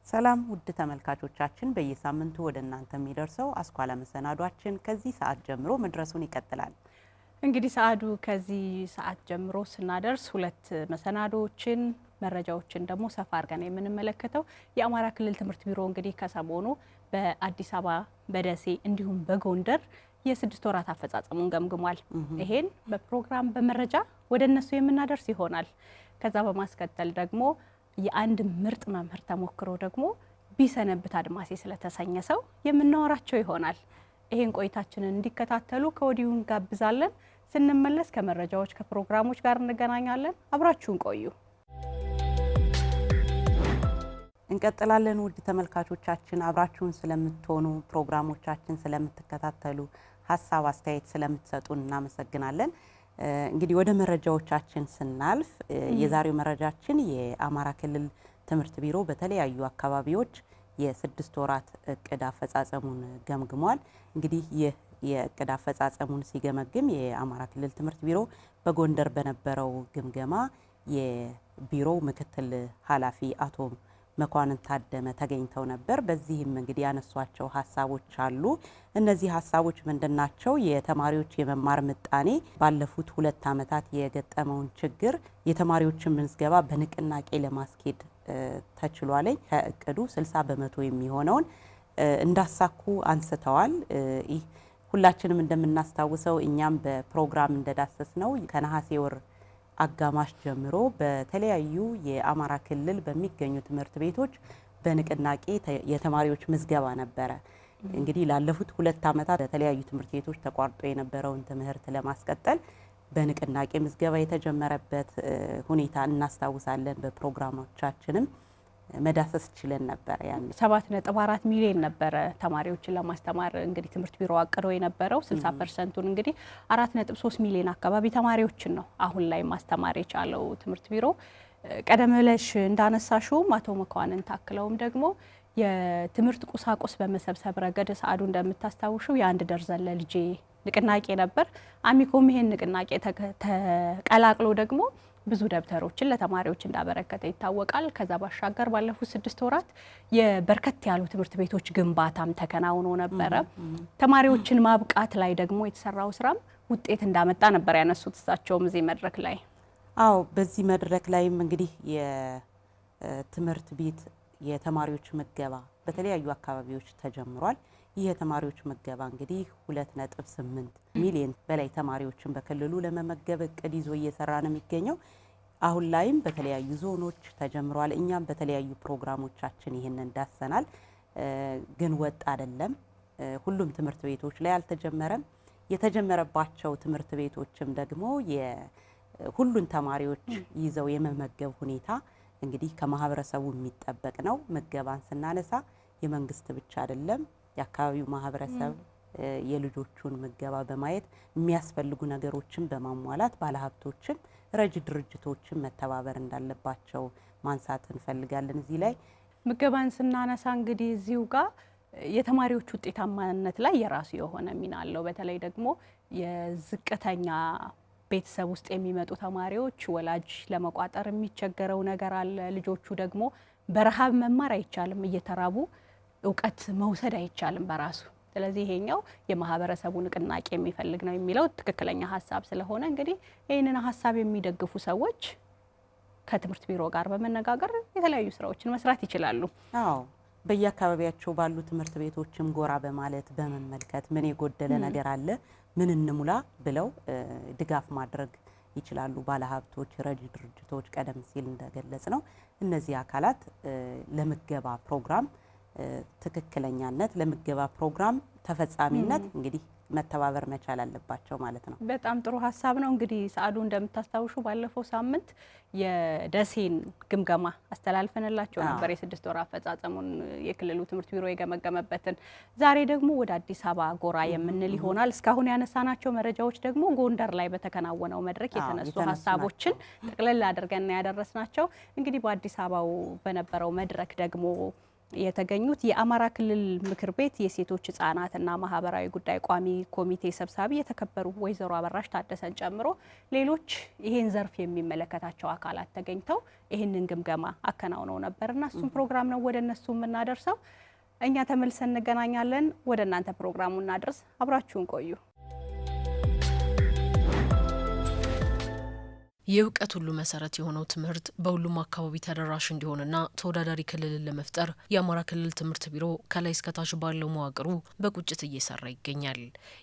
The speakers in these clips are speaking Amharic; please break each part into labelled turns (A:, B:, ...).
A: ሰላም ውድ ተመልካቾቻችን በየሳምንቱ ወደ እናንተ የሚደርሰው አስኳላ መሰናዷችን ከዚህ ሰዓት ጀምሮ መድረሱን ይቀጥላል።
B: እንግዲህ ሰዓቱ ከዚህ ሰዓት ጀምሮ ስናደርስ ሁለት መሰናዶችን መረጃዎችን ደግሞ ሰፋ አድርገን የምንመለከተው የአማራ ክልል ትምህርት ቢሮ እንግዲህ ከሰሞኑ በአዲስ አበባ በደሴ እንዲሁም በጎንደር የስድስት ወራት አፈጻጸሙን ገምግሟል። ይሄን በፕሮግራም በመረጃ ወደ እነሱ የምናደርስ ይሆናል። ከዛ በማስከተል ደግሞ የአንድ ምርጥ መምህር ተሞክሮ ደግሞ ቢሰነብት አድማሴ ስለተሰኘ ሰው የምናወራቸው ይሆናል። ይሄን ቆይታችንን እንዲከታተሉ ከወዲሁ እንጋብዛለን። ስንመለስ ከመረጃዎች ከፕሮግራሞች ጋር እንገናኛለን። አብራችሁን ቆዩ።
A: እንቀጥላለን። ውድ ተመልካቾቻችን አብራችሁን ስለምትሆኑ ፕሮግራሞቻችን ስለምትከታተሉ ሀሳብ አስተያየት ስለምትሰጡን እናመሰግናለን። እንግዲህ ወደ መረጃዎቻችን ስናልፍ የዛሬው መረጃችን የአማራ ክልል ትምህርት ቢሮ በተለያዩ አካባቢዎች የስድስት ወራት እቅድ አፈጻጸሙን ገምግሟል። እንግዲህ ይህ የእቅድ አፈጻጸሙን ሲገመግም የአማራ ክልል ትምህርት ቢሮ በጎንደር በነበረው ግምገማ የቢሮው ምክትል ኃላፊ አቶ መኳንን ታደመ ተገኝተው ነበር። በዚህም እንግዲህ ያነሷቸው ሀሳቦች አሉ። እነዚህ ሀሳቦች ምንድናቸው? የተማሪዎች የመማር ምጣኔ ባለፉት 2 ዓመታት የገጠመውን ችግር የተማሪዎችን ምዝገባ በንቅናቄ ለማስኬድ ተችሏል። ከእቅዱ 60 በመቶ የሚሆነውን እንዳሳኩ አንስተዋል። ይህ ሁላችንም እንደምናስታውሰው እኛም በፕሮግራም እንደዳሰስ ነው ከነሐሴ ወር አጋማሽ ጀምሮ በተለያዩ የአማራ ክልል በሚገኙ ትምህርት ቤቶች በንቅናቄ የተማሪዎች ምዝገባ ነበረ። እንግዲህ ላለፉት 2 ዓመታት በተለያዩ ትምህርት ቤቶች ተቋርጦ የነበረውን ትምህርት ለማስቀጠል በንቅናቄ ምዝገባ የተጀመረበት ሁኔታ እናስታውሳለን። በፕሮግራሞቻችንም መዳሰስ ችለን ነበር። ያን
B: 7.4 ሚሊዮን ነበረ ተማሪዎችን ለማስተማር እንግዲህ ትምህርት ቢሮ አቅዶ የነበረው 60%ቱን እንግዲህ 4.3 ሚሊዮን አካባቢ ተማሪዎችን ነው አሁን ላይ ማስተማር የቻለው ትምህርት ቢሮ። ቀደም ብለሽ እንዳነሳሽውም አቶ መኳንን ታክለውም ደግሞ የትምህርት ቁሳቁስ በመሰብሰብ ረገድ ሰዓዱ እንደምታስታውሽው የአንድ ደርዘን ለልጄ ንቅናቄ ነበር። አሚኮም ይሄን ንቅናቄ ተቀላቅሎ ደግሞ ብዙ ደብተሮችን ለተማሪዎች እንዳበረከተ ይታወቃል። ከዛ ባሻገር ባለፉት 6 ወራት የበርከት ያሉ ትምህርት ቤቶች ግንባታም ተከናውኖ ነበረ። ተማሪዎችን ማብቃት ላይ ደግሞ የተሰራው ስራም ውጤት እንዳመጣ ነበር ያነሱት እሳቸውም እዚህ መድረክ ላይ።
A: አዎ፣ በዚህ መድረክ ላይም እንግዲህ የትምህርት ቤት የተማሪዎች ምገባ በተለያዩ አካባቢዎች ተጀምሯል። ይህ የተማሪዎች ምገባ እንግዲህ 2.8 ሚሊዮን በላይ ተማሪዎችን በክልሉ ለመመገብ እቅድ ይዞ እየሰራ ነው የሚገኘው። አሁን ላይም በተለያዩ ዞኖች ተጀምሯል። እኛም በተለያዩ ፕሮግራሞቻችን ይህንን ዳሰናል። ግን ወጥ አይደለም፣ ሁሉም ትምህርት ቤቶች ላይ አልተጀመረም። የተጀመረባቸው ትምህርት ቤቶችም ደግሞ ሁሉን ተማሪዎች ይዘው የመመገብ ሁኔታ እንግዲህ ከማህበረሰቡ የሚጠበቅ ነው። ምገባን ስናነሳ የመንግስት ብቻ አይደለም፣ የአካባቢው ማህበረሰብ የልጆቹን ምገባ በማየት የሚያስፈልጉ ነገሮችን በማሟላት ባለሀብቶችም ረጅ ድርጅቶችን መተባበር እንዳለባቸው ማንሳት እንፈልጋለን። እዚህ ላይ
B: ምገባን ስናነሳ እንግዲህ እዚሁ ጋር የተማሪዎች ውጤታማነት ላይ የራሱ የሆነ ሚና አለው። በተለይ ደግሞ የዝቅተኛ ቤተሰብ ውስጥ የሚመጡ ተማሪዎች ወላጅ ለመቋጠር የሚቸገረው ነገር አለ። ልጆቹ ደግሞ በረሃብ መማር አይቻልም፣ እየተራቡ እውቀት መውሰድ አይቻልም በራሱ። ስለዚህ ይሄኛው የማህበረሰቡ ንቅናቄ የሚፈልግ ነው የሚለው ትክክለኛ ሀሳብ ስለሆነ እንግዲህ ይህንን ሀሳብ የሚደግፉ ሰዎች ከትምህርት ቢሮ ጋር በመነጋገር የተለያዩ ስራዎችን መስራት ይችላሉ።
A: አዎ፣ በየአካባቢያቸው ባሉ ትምህርት ቤቶችም ጎራ በማለት በመመልከት ምን የጎደለ ነገር አለ፣ ምን እንሙላ ብለው ድጋፍ ማድረግ ይችላሉ። ባለሀብቶች፣ ረጅ ድርጅቶች ቀደም ሲል እንደገለጽ ነው እነዚህ አካላት ለምገባ ፕሮግራም ትክክለኛነት ለምገባ ፕሮግራም ተፈጻሚነት እንግዲህ መተባበር መቻል አለባቸው ማለት ነው።
B: በጣም ጥሩ ሀሳብ ነው። እንግዲህ ሰዓዱ እንደምታስታውሹ ባለፈው ሳምንት የደሴን ግምገማ አስተላልፈንላቸው ነበር፣ የስድስት ወር አፈጻጸሙን የክልሉ ትምህርት ቢሮ የገመገመበትን። ዛሬ ደግሞ ወደ አዲስ አበባ ጎራ የምንል ይሆናል። እስካሁን ያነሳናቸው መረጃዎች ደግሞ ጎንደር ላይ በተከናወነው መድረክ የተነሱ ሀሳቦችን ጠቅለል አድርገን ያደረስናቸው። እንግዲህ በአዲስ አበባው በነበረው መድረክ ደግሞ የተገኙት የአማራ ክልል ምክር ቤት የሴቶች ህጻናትና ማህበራዊ ጉዳይ ቋሚ ኮሚቴ ሰብሳቢ የተከበሩ ወይዘሮ አበራሽ ታደሰን ጨምሮ ሌሎች ይሄን ዘርፍ የሚመለከታቸው አካላት ተገኝተው ይሄንን ግምገማ አከናውነው ነበርና እሱም ፕሮግራም ነው ወደ እነሱ የምናደርሰው። እኛ ተመልሰን እንገናኛለን። ወደ እናንተ ፕሮግራሙን እናድርስ። አብራችሁን ቆዩ።
C: የእውቀት ሁሉ መሰረት የሆነው ትምህርት በሁሉም አካባቢ ተደራሽ እንዲሆንና ተወዳዳሪ ክልልን ለመፍጠር የአማራ ክልል ትምህርት ቢሮ ከላይ እስከታች ባለው መዋቅሩ በቁጭት እየሰራ ይገኛል።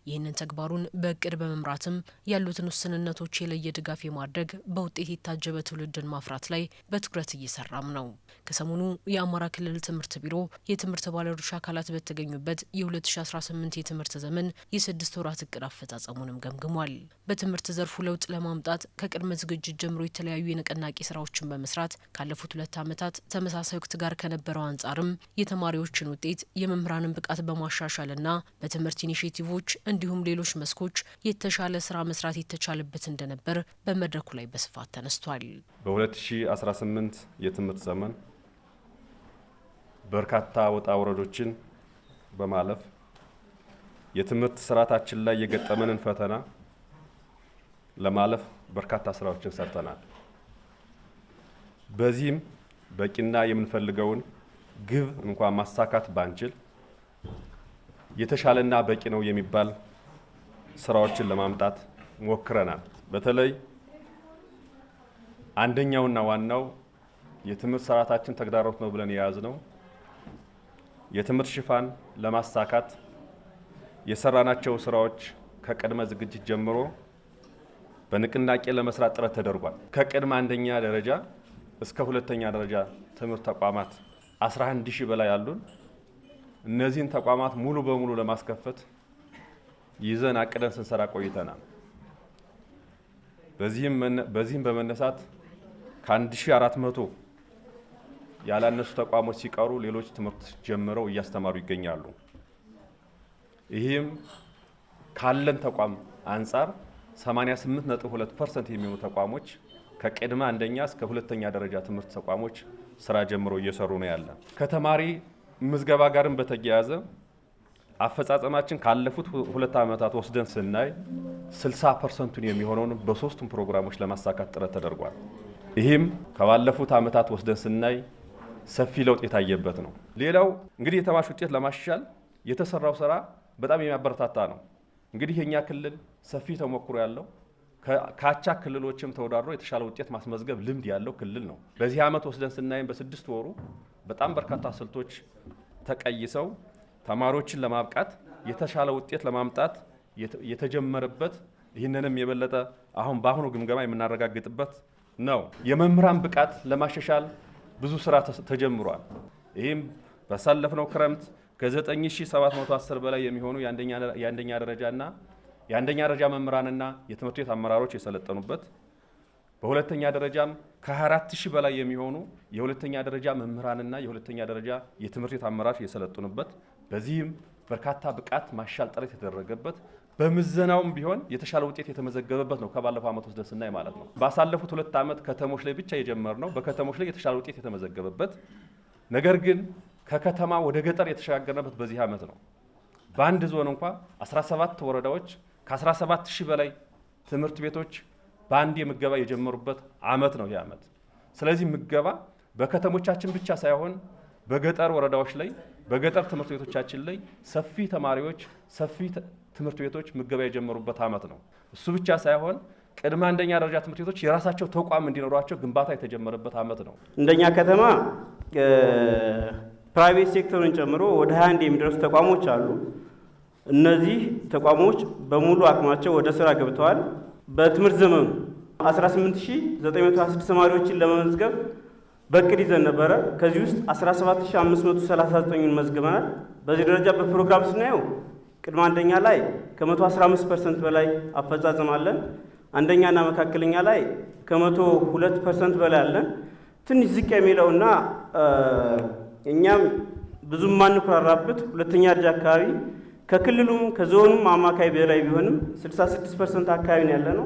C: ይህንን ተግባሩን በእቅድ በመምራትም ያሉትን ውስንነቶች የለየ ድጋፍ የማድረግ በውጤት የታጀበ ትውልድን ማፍራት ላይ በትኩረት እየሰራም ነው። ከሰሞኑ የአማራ ክልል ትምህርት ቢሮ የትምህርት ባለድርሻ አካላት በተገኙበት የ2018 የትምህርት ዘመን የ6 ወራት እቅድ አፈጻጸሙንም ገምግሟል። በትምህርት ዘርፉ ለውጥ ለማምጣት ከቅድመ ዝግጅት ጀምሮ የተለያዩ የንቅናቄ ስራዎችን በመስራት ካለፉት 2 ዓመታት ተመሳሳይ ወቅት ጋር ከነበረው አንጻርም የተማሪዎችን ውጤት የመምህራንን ብቃት በማሻሻልና በትምህርት ኢኒሼቲቮች እንዲሁም ሌሎች መስኮች የተሻለ ስራ መስራት የተቻለበት እንደነበር በመድረኩ ላይ በስፋት ተነስቷል።
D: በ2018 የትምህርት ዘመን በርካታ ወጣ ወረዶችን በማለፍ የትምህርት ስርዓታችን ላይ የገጠመንን ፈተና ለማለፍ በርካታ ስራዎችን ሰርተናል። በዚህም በቂና የምንፈልገውን ግብ እንኳን ማሳካት ባንችል የተሻለና በቂ ነው የሚባል ስራዎችን ለማምጣት ሞክረናል። በተለይ አንደኛውና ዋናው የትምህርት ስርዓታችን ተግዳሮት ነው ብለን የያዝነው የትምህርት ሽፋን ለማሳካት የሰራናቸው ስራዎች ከቅድመ ዝግጅት ጀምሮ በንቅናቄ ለመስራት ጥረት ተደርጓል። ከቅድመ አንደኛ ደረጃ እስከ ሁለተኛ ደረጃ ትምህርት ተቋማት 11000 በላይ ያሉን እነዚህን ተቋማት ሙሉ በሙሉ ለማስከፈት ይዘን አቅደን ስንሰራ ቆይተናል። በዚህም በመነሳት ከ1400 ያላነሱ ተቋሞች ሲቀሩ ሌሎች ትምህርት ጀምረው እያስተማሩ ይገኛሉ። ይህም ካለን ተቋም አንጻር 88.2% የሚሆኑ ተቋሞች ከቅድመ አንደኛ እስከ ሁለተኛ ደረጃ ትምህርት ተቋሞች ስራ ጀምረው እየሰሩ ነው ያለ። ከተማሪ ምዝገባ ጋርም በተያያዘ አፈጻጸማችን ካለፉት 2 ዓመታት ወስደን ስናይ 60% የሚሆነውን በሶስቱም ፕሮግራሞች ለማሳካት ጥረት ተደርጓል። ይህም ከባለፉት ዓመታት ወስደን ስናይ ሰፊ ለውጥ የታየበት ነው። ሌላው እንግዲህ የተማሪዎች ውጤት ለማሻሻል የተሰራው ስራ በጣም የሚያበረታታ ነው። እንግዲህ የኛ ክልል ሰፊ ተሞክሮ ያለው ካቻ ክልሎችም ተወዳድሮ የተሻለ ውጤት ማስመዝገብ ልምድ ያለው ክልል ነው። በዚህ ዓመት ወስደን ስናይም በ6 ወሩ በጣም በርካታ ስልቶች ተቀይሰው ተማሪዎችን ለማብቃት የተሻለ ውጤት ለማምጣት የተጀመረበት ይህንንም የበለጠ በአሁኑ ግምገማ የምናረጋግጥበት ነው። የመምህራን ብቃት ለማሻሻል ብዙ ስራ ተጀምሯል። ይህም ባሳለፍነው ክረምት ከ9710 በላይ የሚሆኑ የአንደኛ ደረጃና የአንደኛ ደረጃ መምህራንና የትምህርት ቤት አመራሮች የሰለጠኑበት፣ በሁለተኛ ደረጃም ከ24000 በላይ የሚሆኑ የሁለተኛ ደረጃ መምህራንና የሁለተኛ ደረጃ የትምህርት ቤት አመራሮች የሰለጠኑበት፣ በዚህም በርካታ ብቃት ማሻል ጥረት የተደረገበት፣ በምዘናውም ቢሆን የተሻለ ውጤት የተመዘገበበት ነው። ከባለፈው ዓመት ወስደን ስናይ ማለት ነው። ባሳለፉት 2 ዓመት ከተሞች ላይ ብቻ የጀመርነው በከተሞች ላይ የተሻለ ውጤት የተመዘገበበት፣ ነገር ግን ከከተማ ወደ ገጠር የተሸጋገርንበት በዚህ ዓመት ነው። በአንድ ዞን እንኳን 17 ወረዳዎች ከ17000 በላይ ትምህርት ቤቶች በአንድ የምገባ የጀመሩበት ዓመት ነው ይህ ዓመት። ስለዚህ ምገባ በከተሞቻችን ብቻ ሳይሆን በገጠር ወረዳዎች ላይ በገጠር ትምህርት ቤቶቻችን ላይ ሰፊ ተማሪዎች ሰፊ ትምህርት ቤቶች ምገባ የጀመሩበት ዓመት ነው። እሱ ብቻ ሳይሆን ቅድመ አንደኛ ደረጃ ትምህርት ቤቶች የራሳቸው ተቋም እንዲኖራቸው ግንባታ የተጀመረበት ዓመት ነው።
E: እንደኛ ከተማ ፕራይቬት ሴክተሩን ጨምሮ ወደ 21 የሚደርሱ ተቋሞች አሉ። እነዚህ ተቋሞች በሙሉ አቅማቸው ወደ ስራ ገብተዋል። በትምህርት ዘመኑ 18926 ተማሪዎችን ለመመዝገብ በእቅድ ይዘን ነበረ። ከዚህ ውስጥ 17539ን መዝግበናል። በዚህ ደረጃ በፕሮግራም ስናየው ቅድመ አንደኛ ላይ ከ115% በላይ አፈጻጸም አለን። አንደኛና መካከለኛ ላይ ከ102% በላይ አለን። ትንሽ ዝቅ የሚለውና እኛም ብዙም ማንኩራራበት ሁለተኛ ደረጃ አካባቢ ከክልሉም ከዞኑም አማካይ በላይ ቢሆንም 66% አካባቢ ነው ያለነው።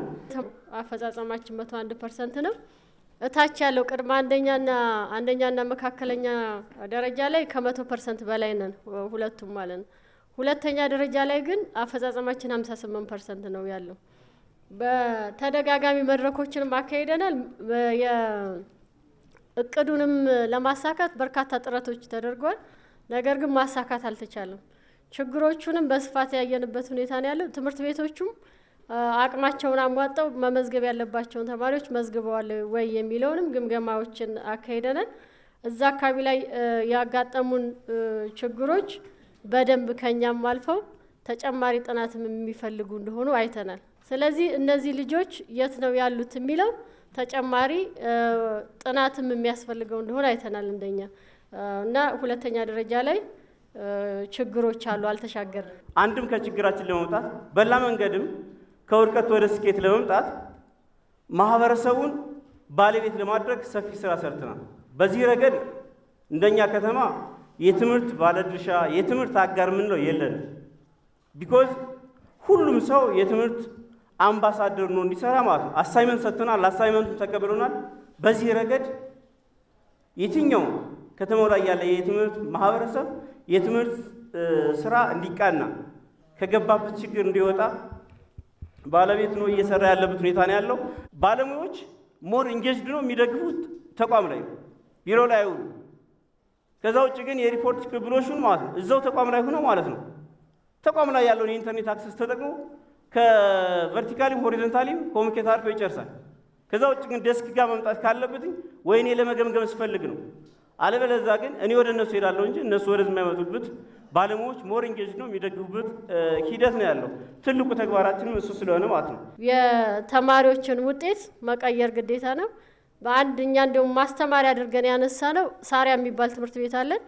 F: አፈጻጸማችን 101% ነው። እታች ያለው ቅድመ አንደኛና መካከለኛ ደረጃ ላይ ከ100% በላይ ነን ሁለቱም ማለት ነው። ሁለተኛ ደረጃ ላይ ግን አፈጻጸማችን 58% ነው ያለው። በተደጋጋሚ መድረኮችንም አካሂደናል። እቅዱንም ለማሳካት በርካታ ጥረቶች ተደርጓል። ነገር ግን ማሳካት አልተቻለም። ችግሮቹንም በስፋት ያየንበት ሁኔታ ነው ያለው። ትምህርት ቤቶቹም አቅማቸውን አሟጣው መመዝገብ ያለባቸውን ተማሪዎች መዝግበዋል ወይ የሚለውንም ግምገማዎችን አካሂደናል። እዛ አካባቢ ላይ ያጋጠሙን ችግሮች በደንብ ከኛም አልፈው ተጨማሪ ጥናትም የሚፈልጉ እንደሆኑ አይተናል። ስለዚህ እነዚህ ልጆች የት ነው ያሉት የሚለው ተጨማሪ ጥናትም የሚያስፈልገው እንደሆነ አይተናል እንደኛ እና ሁለተኛ ደረጃ ላይ ችግሮች አሉ አልተሻገርም።
E: አንድም ከችግራችን ለመውጣት በላ መንገድም ከውድቀት ወደ ስኬት ለመምጣት ማህበረሰቡን ባለቤት ለማድረግ ሰፊ ስራ ሰርተናል። በዚህ ረገድ እንደኛ ከተማ የትምህርት ባለድርሻ የትምህርት አጋር ምን ነው የለንም። ቢኮዝ ሁሉም ሰው የትምህርት አምባሳደር ነው እንዲሰራ ማለት ነው። አሳይመንት ሰጥተናል፣ አሳይመንቱን ተቀብለናል። በዚህ ረገድ የትኛው ከተማው ላይ ያለ የትምህርት ማህበረሰብ የትምህርት ስራ እንዲቃና ከገባበት ችግር እንዲወጣ ባለቤት ነው እየሰራ ያለበት ሁኔታ ነው ያለው። ባለሙያዎች ሞር ኢንጌጅድ ነው የሚደግፉት ተቋም ላይ ቢሮ ላይ አይውሉ። ከዛ ውጭ ግን የሪፖርት ቅብብሎሹን ማለት ነው እዛው ተቋም ላይ ሆነው ማለት ነው ተቋም ላይ ያለውን የኢንተርኔት አክሰስ ተጠቅሞ ከቨርቲካሊም ሆሪዞንታሊም ኮሙኒኬት አድርጎ ይጨርሳል። ከዛ ውጭ ግን ዴስክ ጋር መምጣት ካለበት ወይ እኔ ለመገምገም ስፈልግ ነው፣ አለበለዚያ ግን እኔ ወደ እነሱ ሄዳለሁ እንጂ እነሱ ወደዚህ የማይመጡበት ባለሙያዎች ሞር ኢንጌጅ ነው የሚደግፉበት ሂደት ነው ያለው። ትልቁ ተግባራችንም እሱ ስለሆነ ማለት ነው
F: የተማሪዎችን ውጤት መቀየር ግዴታ ነው። በአንደኛ እንደውም ማስተማሪ አድርገን ያነሳ ነው ሳሪያ የሚባል ትምህርት ቤት አለን።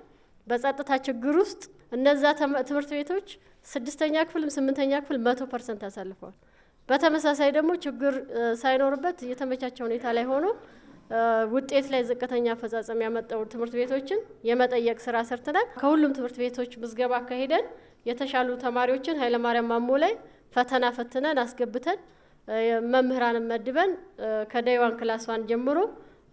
F: በጸጥታ ችግር ውስጥ እነዛ ትምህርት ቤቶች 6ኛ ክፍልም 8ኛ ክፍል 100% አሳልፈዋል። በተመሳሳይ ደግሞ ችግር ሳይኖርበት የተመቻቸ ሁኔታ ላይ ሆኖ ውጤት ላይ ዝቅተኛ አፈጻጸም ያመጣው ትምህርት ቤቶችን የመጠየቅ ስራ ሰርተናል። ከሁሉም ትምህርት ቤቶች ምዝገባ አካሂደን የተሻሉ ተማሪዎችን ኃይለማርያም ማሞ ላይ ፈተና ፈትነን አስገብተን መምህራንን መድበን ከዳይዋን ክላስ 1 ጀምሮ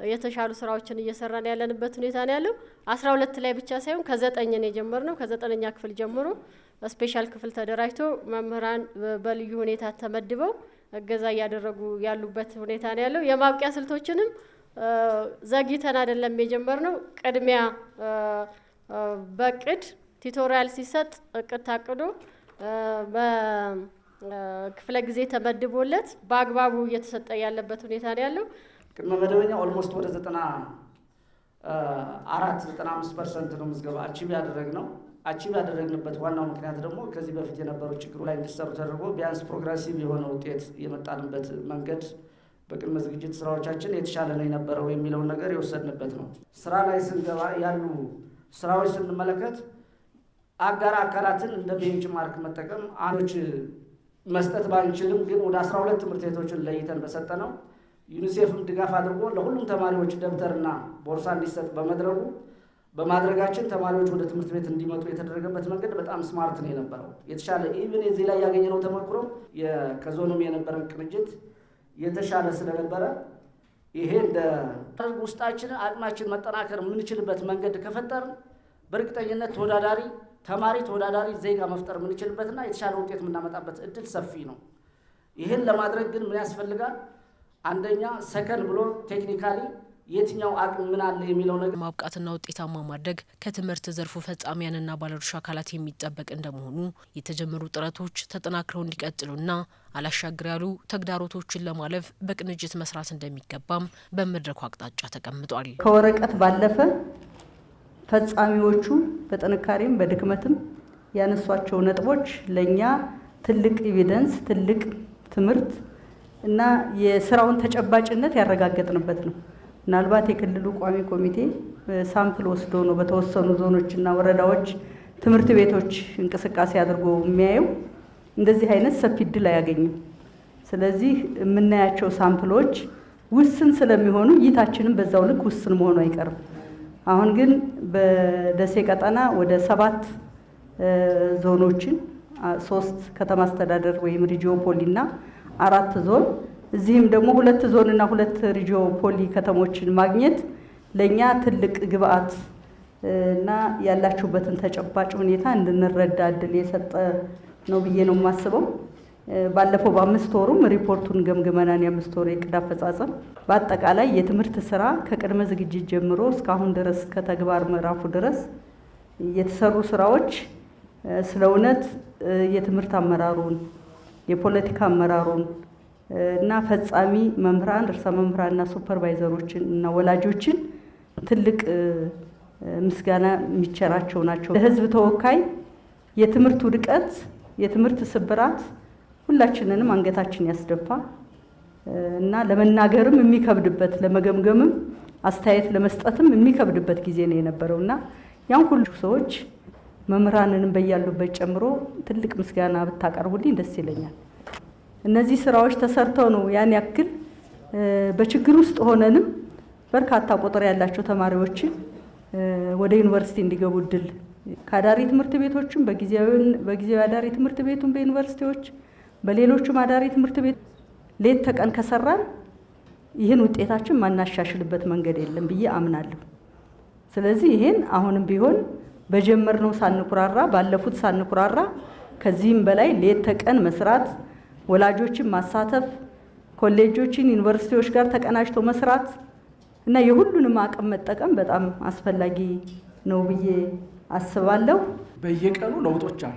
F: የተሻሉ ስራዎችን እየሰራን ያለንበት ሁኔታ ነው ያለው። 12 ላይ ብቻ ሳይሆን ከ9 ነው የጀመርነው። ከ9ኛ ክፍል ጀምሮ ስፔሻል ክፍል ተደራጅቶ መምህራን በልዩ ሁኔታ ተመድበው እገዛ እያደረጉ ያሉበት ሁኔታ ነው ያለው። የማብቂያ ስልቶችንም ዘግይተን አይደለም የጀመርነው። ቅድሚያ በቅድ ቲቶሪያል ሲሰጥ እቅድ ታቅዶ በክፍለ ጊዜ ተመድቦለት በአግባቡ እየተሰጠ ያለበት ሁኔታ ነው ያለው።
G: ቅድመ መደበኛ ኦልሞስት ወደ 94-95% ነው ምዝገባ አቺቭ ያደረግነው። አቺቭ ያደረግንበት ዋናው ምክንያት ደግሞ ከዚህ በፊት የነበሩ ችግሩ ላይ እንዲሰሩ ተደርጎ ቢያንስ ፕሮግሬሲቭ የሆነ ውጤት የመጣንበት መንገድ በቅድመ ዝግጅት ስራዎቻችን የተሻለ ነው የነበረው የሚለውን ነገር የወሰድንበት ነው። ስራ ላይ ስንገባ ያሉ ስራዎች ስንመለከት አጋር አካላትን እንደ ቤንች ማርክ መጠቀም አንዶች መስጠት ባንችልም ግን ወደ 12 ትምህርት ቤቶችን ለይተን በሰጠነው ዩኒሴፍም ድጋፍ አድርጎ ለሁሉም ተማሪዎች ደብተርና ቦርሳ እንዲሰጥ በማድረጋችን ተማሪዎች ወደ ትምህርት ቤት እንዲመጡ የተደረገበት መንገድ በጣም ስማርት ነው የነበረው። የተሻለ ኢቭን እዚህ ላይ ያገኘነው ተሞክሮ ከዞኑም የነበረን ቅንጅት የተሻለ ስለነበረ ይሄ እንደ ውስጣችን አቅማችን መጠናከር የምንችልበት መንገድ ከፈጠርን በእርግጠኝነት ተወዳዳሪ ዜጋ መፍጠር የምንችልበትና የተሻለ ውጤት የምናመጣበት እድል ሰፊ ነው። ይህን ለማድረግ ግን ምን ያስፈልጋል? አንደኛ ሰከን ብሎ ቴክኒካሊ የትኛው አቅም ምን አለ የሚለው ነገር
C: ማብቃትና ውጤታማ ማድረግ ከትምህርት ዘርፉ ፈጻሚያንና ባለድርሻ አካላት የሚጠበቅ እንደመሆኑ የተጀመሩ ጥረቶች ተጠናክረው እንዲቀጥሉና አላሻግር ያሉ ተግዳሮቶችን ለማለፍ በቅንጅት መስራት እንደሚገባም በመድረኩ አቅጣጫ ተቀምጧል።
H: ከወረቀት ባለፈ ፈጻሚዎቹ በጥንካሬም በድክመትም ያነሷቸው ነጥቦች ለኛ ትልቅ ኤቪደንስ፣ ትልቅ ትምህርት እና የስራውን ተጨባጭነት ያረጋገጥንበት ነው። ምናልባት የክልሉ ቋሚ ኮሚቴ ሳምፕል ወስዶ ነው በተወሰኑ ዞኖችና ወረዳዎች ትምህርት ቤቶች እንቅስቃሴ አድርጎ የሚያየው እንደዚህ አይነት ሰፊ እድል አያገኝም። ስለዚህ የምናያቸው ሳምፕሎች ውስን ስለሚሆኑ እይታችንም በዛው ልክ ውስን መሆኑ አይቀርም። አሁን ግን በደሴ ቀጠና ወደ 7 ዞኖችን 3 ከተማ አስተዳደር ወይም ሪጂዮፖሊና 4 ዞን እዚህም ደግሞ 2 ዞንና 2 ሪጂዮ ፖሊ ከተሞችን ማግኘት ለኛ ትልቅ ግብአት እና ያላችሁበትን ተጨባጭ ሁኔታ እንድንረዳ እድል የሰጠ ነው ብዬ ነው የማስበው። ባለፈው በ5 ወሩም ሪፖርቱን ገምግመናን የ5 ወር የዕቅድ አፈጻጸም በአጠቃላይ የትምህርት ስራ ከቅድመ ዝግጅት ጀምሮ እስካሁን ድረስ ከተግባር ምዕራፉ ድረስ የተሰሩ ስራዎች ስለ እውነት የትምህርት አመራሩን የፖለቲካ አመራሩን እና ፈጻሚ መምህራን ርዕሰ መምህራንና ሱፐርቫይዘሮችን እና ወላጆችን ትልቅ ምስጋና የሚቸራቸው ናቸው። ለህዝብ ተወካይ የትምህርት ውድቀት የትምህርት ስብራት ሁላችንንም አንገታችን ያስደፋ እና ለመናገርም የሚከብድበት ለመገምገምም አስተያየት ለመስጠትም የሚከብድበት ጊዜ ነው የነበረውና ያን ሁሉ ሰዎች መምህራንንም በያሉበት ጨምሮ ትልቅ ምስጋና ብታቀርቡልኝ ደስ ይለኛል። እነዚህ ስራዎች ተሰርተው ነው ያን ያክል በችግር ውስጥ ሆነንም በርካታ ቁጥር ያላቸው ተማሪዎችን ወደ ዩኒቨርሲቲ እንዲገቡ እድል ከአዳሪ ትምህርት ቤቶችም በጊዜያዊ አዳሪ ትምህርት ቤቱም በዩኒቨርሲቲዎች በሌሎችም አዳሪ ትምህርት ቤት ሌት ተቀን ከሰራን ይህን ውጤታችን ማናሻሽልበት መንገድ የለም ብዬ አምናለሁ። ስለዚህ ይሄን አሁንም ቢሆን በጀመርነው ሳንኩራራ ባለፉት ሳንኩራራ ከዚህም በላይ ሌት ተቀን መስራት ወላጆችን ማሳተፍ ኮሌጆችን ዩኒቨርሲቲዎች ጋር ተቀናጅቶ መስራት እና የሁሉንም አቅም መጠቀም በጣም አስፈላጊ ነው ብዬ አስባለሁ።
I: በየቀኑ ለውጦች አሉ።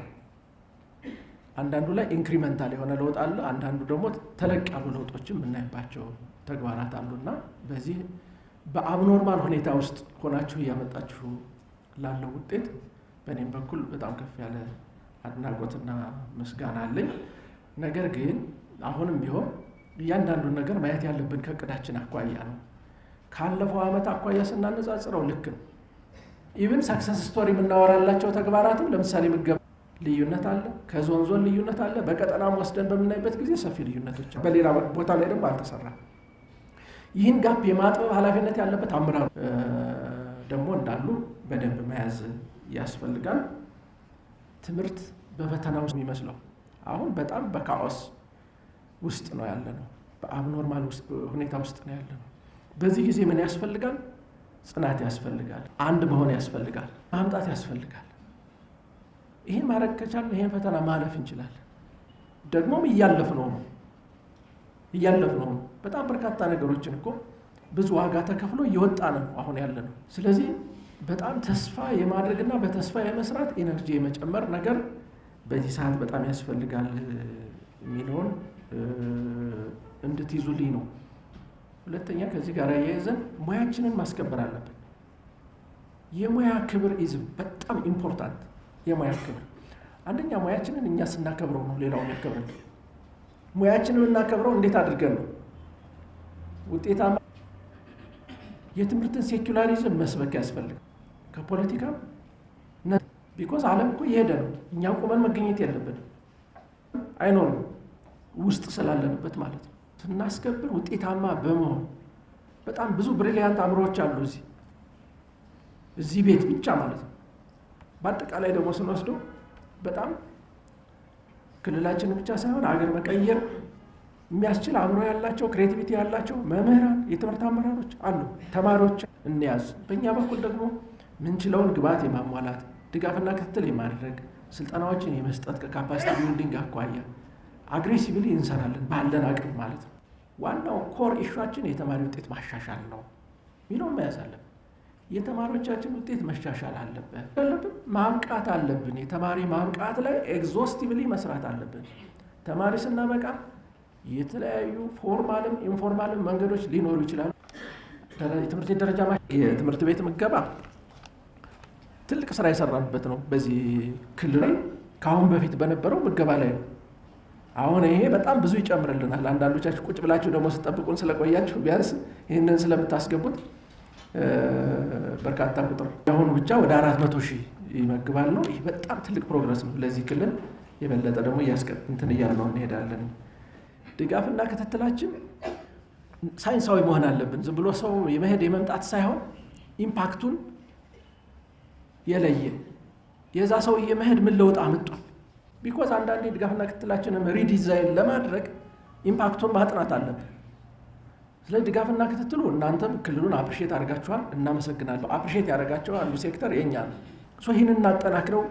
I: አንዳንዱ ላይ ኢንክሪመንታል የሆነ ለውጥ አለ፣ አንዳንዱ ደግሞ ተለቅ ያሉ ለውጦችን የምናይባቸው ተግባራት አሉና በዚህ በአብኖርማል ሁኔታ ውስጥ ሆናችሁ እያመጣችሁ ላለው ውጤት በእኔም በኩል በጣም ከፍ ያለ አድናቆትና ምስጋና አለኝ። ነገር ግን አሁንም ቢሆን እያንዳንዱን ነገር ማየት ያለብን ከእቅዳችን አኳያ ነው። ካለፈው ዓመት አኳያ ስናነጻጽረው ልክ ነው። ኢቭን ሰክሰስ ስቶሪ የምናወራላቸው ተግባራትም ለምሳሌ ምገባ ልዩነት አለ፣ ከዞን ዞን ልዩነት አለ። በቀጠናም ወስደን በምናይበት ጊዜ ሰፊ ልዩነቶች፣ በሌላ ቦታ ላይ ደግሞ አልተሰራም። ይህን ጋፕ የማጥበብ ኃላፊነት ያለበት አመራሩ ደግሞ እንዳሉ በደንብ መያዝ ያስፈልጋል። ትምህርት በፈተና ውስጥ የሚመስለው አሁን በጣም በካኦስ ውስጥ ነው ያለነው፣ በአብኖርማል ሁኔታ ውስጥ ነው ያለነው። በዚህ ጊዜ ምን ያስፈልጋል? ጽናት ያስፈልጋል፣ አንድ መሆን ያስፈልጋል፣ ማምጣት ያስፈልጋል። ይህን ማድረግ ከቻልን ይህን ፈተና ማለፍ እንችላለን። ደግሞም እያለፍነው ነው። በጣም በርካታ ነገሮችን እኮ ብዙ ዋጋ ተከፍሎ እየወጣ ነው አሁን ያለነው። ስለዚህ በጣም ተስፋ የማድረግና በተስፋ የመስራት ኤነርጂ የመጨመር ነገር በዚህ ሰዓት በጣም ያስፈልጋል የሚለውን እንድትይዙልኝ ነው። ሁለተኛ ከዚህ ጋር ያያይዘን ሙያችንን ማስከበር አለብን። የሙያ ክብር ኢዝ በጣም ኢምፖርታንት። የሙያ ክብር አንደኛ ሙያችንን እኛ ስናከብረው ነው ሌላው የሚያከብረን። ሙያችንን እናከብረው እንዴት አድርገን ነው? ውጤታማ የትምህርትን ሴኩላሪዝም መስበክ ያስፈልጋል ከፖለቲካ ቢኮዝ ዓለም እኮ እየሄደ ነው። እኛ ቆመን መገኘት የለብንም፣ አይኖርም ውስጥ ስላለንበት ማለት ነው። ስናስከብር ውጤታማ በመሆን በጣም ብዙ ብሪሊያንት አእምሮዎች አሉ እዚህ ቤት ብቻ ማለት ነው። በአጠቃላይ ደግሞ ስንወስደው በጣም ክልላችንን ብቻ ሳይሆን አገር መቀየር የሚያስችል አእምሮ ያላቸው ክሬቲቪቲ ያላቸው መምህራን፣ የትምህርት አመራሮች አሉ። ተማሪዎች እንያዝ። በእኛ በኩል ደግሞ ምንችለውን ግብዓት የማሟላት ድጋፍና ክትትል የማድረግ ስልጠናዎችን የመስጠት ከካፓሲቲ ቢልዲንግ አኳያ አግሬሲቭሊ እንሰራለን ባለን አቅም ማለት ነው። ዋናው ኮር ኢሹአችን የተማሪ ውጤት ማሻሻል ነው የሚለውን መያዝ አለብን። የተማሪዎቻችን ውጤት መሻሻል አለብን፣ ማብቃት አለብን። የተማሪ ማብቃት ላይ ኤግዞስቲቭሊ መስራት አለብን። ተማሪ ስናበቃ የተለያዩ ፎርማልም ኢንፎርማልም መንገዶች ሊኖሩ ይችላሉ። የትምህርት ቤት ደረጃ የትምህርት ቤት ምገባ ትልቅ ስራ የሰራንበት ነው። በዚህ ክልል ላይ ከአሁን በፊት በነበረው ምገባ ላይ ነው። አሁን ይሄ በጣም ብዙ ይጨምርልናል። አንዳንዶቻችሁ ቁጭ ብላችሁ ደግሞ ስጠብቁን ስለቆያችሁ ቢያንስ ይህንን ስለምታስገቡት በርካታ ቁጥር አሁን ብቻ ወደ 400,000 ይመግባል ነው። ይህ በጣም ትልቅ ፕሮግረስ ነው ለዚህ ክልል። የበለጠ ደግሞ እንትን እያልነው እንሄዳለን። ድጋፍና ክትትላችን ሳይንሳዊ መሆን አለብን። ዝም ብሎ ሰው የመሄድ የመምጣት ሳይሆን ኢምፓክቱን የለየ የዛ ሰው የመሄድ ምን ለውጥ አመጣል። ቢኮዝ አንዳንዴ ድጋፍና ክትትላችንን ሪዲዛይን ለማድረግ ኢምፓክቱን ማጥናት አለብን። ስለዚህ ድጋፍና ክትትሉ እናንተም ክልሉን አፕሪሼት አድርጋችኋል፣ እናመሰግናለሁ። አፕሪሼት ያደረጋቸው አንዱ ሴክተር የኛ ነው። ይህንን እናጠናክረው።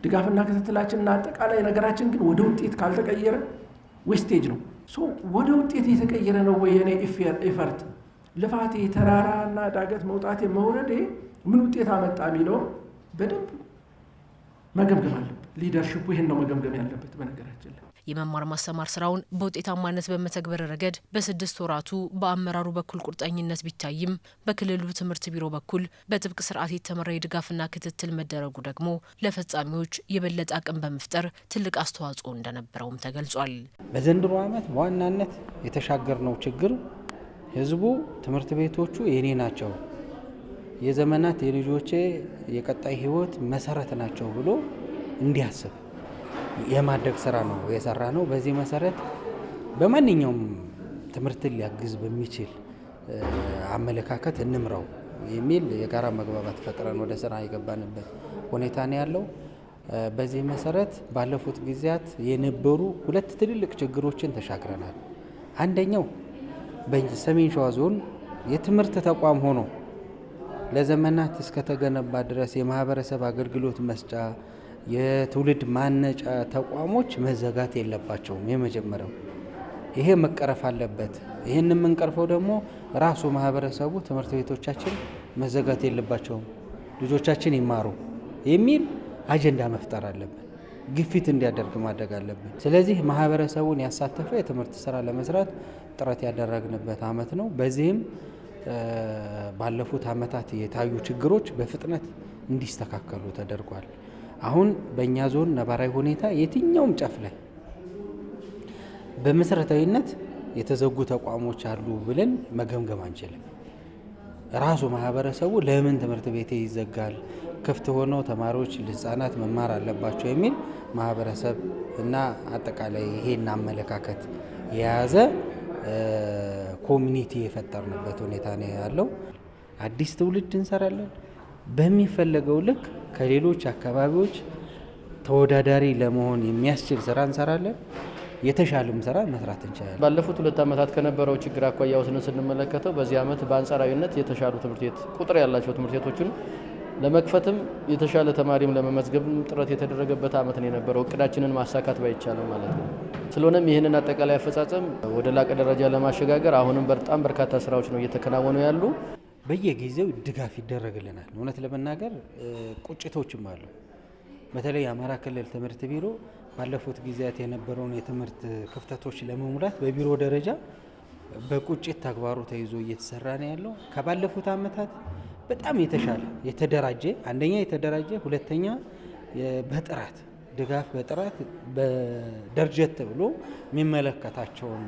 I: ድጋፍና ክትትላችንና አጠቃላይ ነገራችን ግን ወደ ውጤት ካልተቀየረ ዌስቴጅ ነው። ወደ ውጤት የተቀየረ ነው ወይ የኔ ኤፈርት ልፋቴ ተራራና ዳገት መውጣቴ መውረዴ ምን ውጤት አመጣ የሚለው በደንብ መገምገም አለበት። ሊደርሺፑ ይህን ነው መገምገም ያለበት። በነገራችን ላይ
C: የመማር ማስተማር ስራውን በውጤታማነት በመተግበር ረገድ በ6 ወራቱ በአመራሩ በኩል ቁርጠኝነት ቢታይም በክልሉ ትምህርት ቢሮ በኩል በጥብቅ ስርዓት የተመራ የድጋፍና ክትትል መደረጉ ደግሞ ለፈጻሚዎች የበለጠ አቅም በመፍጠር ትልቅ አስተዋጽኦ እንደነበረውም ተገልጿል።
J: በዘንድሮ ዓመት በዋናነት የተሻገርነው ችግር ህዝቡ ትምህርት ቤቶቹ የኔ ናቸው፣ የዘመናት የልጆቼ የቀጣይ ህይወት መሰረት ናቸው ብሎ እንዲያስብ የማድረግ ስራ ነው የሰራ ነው። በዚህ መሰረት በማንኛውም ትምህርትን ሊያግዝ በሚችል አመለካከት እንምራው የሚል የጋራ መግባባት ፈጥረን ወደ ስራ የገባንበት ሁኔታ ነው ያለው። በዚህ መሰረት ባለፉት ጊዜያት የነበሩ 2 ትልልቅ ችግሮችን ተሻግረናል። አንደኛው በሰሜን ሸዋ ዞን የትምህርት ተቋም ሆኖ ለዘመናት እስከተገነባ ድረስ የማህበረሰብ አገልግሎት መስጫ የትውልድ ማነጫ ተቋሞች መዘጋት የለባቸውም። የመጀመሪያው ይሄ መቀረፍ አለበት። ይህን የምንቀርፈው ደግሞ ራሱ ማህበረሰቡ ትምህርት ቤቶቻችን መዘጋት የለባቸውም፣ ልጆቻችን ይማሩ የሚል አጀንዳ መፍጠር አለብን። ግፊት እንዲያደርግ ማድረግ አለብን። ስለዚህ ማህበረሰቡን ያሳተፈ የትምህርት ስራ ለመስራት ጥረት ያደረግንበት ዓመት ነው። በዚህም ባለፉት ዓመታት የታዩ ችግሮች በፍጥነት እንዲስተካከሉ ተደርጓል። አሁን በእኛ ዞን ነባራዊ ሁኔታ የትኛውም ጫፍ ላይ በመሰረታዊነት የተዘጉ ተቋሞች አሉ ብለን መገምገም አንችልም። ራሱ ማህበረሰቡ ለምን ትምህርት ቤቴ ይዘጋል፣ ክፍት ሆነው ተማሪዎች ህጻናት መማር አለባቸው የሚል ማህበረሰብ እና አጠቃላይ ይሄን አመለካከት የያዘ ኮሚኒቲ የፈጠርንበት ሁኔታ ነው ያለው። አዲስ ትውልድ እንሰራለን። በሚፈለገው ልክ ከሌሎች አካባቢዎች ተወዳዳሪ ለመሆን የሚያስችል ስራ እንሰራለን። የተሻለም ስራ መስራት እንችላለን።
K: ባለፉት 2 ዓመታት ከነበረው ችግር አኳያ ወስነን ስንመለከተው በዚህ ዓመት በአንጻራዊነት የተሻሉ ትምህርት ቤት ቁጥር ያላቸው ትምህርት ቤቶችን ለመክፈትም የተሻለ ተማሪም ለመመዝገብም ጥረት የተደረገበት ዓመት ነው የነበረው፣ እቅዳችንን ማሳካት ባይቻልም ማለት ነው። ስለሆነም ይህንን አጠቃላይ አፈጻጸም ወደ ላቀ ደረጃ ለማሸጋገር አሁንም በጣም በርካታ ስራዎች ነው እየተከናወኑ ያሉ።
J: በየጊዜው ድጋፍ ይደረግልናል። እውነት ለመናገር ቁጭቶችም አሉ። በተለይ የአማራ ክልል ትምህርት ቢሮ ባለፉት ጊዜያት የነበረውን የትምህርት ክፍተቶች ለመሙላት በቢሮ ደረጃ በቁጭት ተግባሩ ተይዞ እየተሰራ ነው ያለው። ከባለፉት ዓመታት በጣም የተሻለ የተደራጀ፣ አንደኛ የተደራጀ፣ ሁለተኛ በጥራት ድጋፍ በጥራት በደርጀት ብሎ የሚመለከታቸውን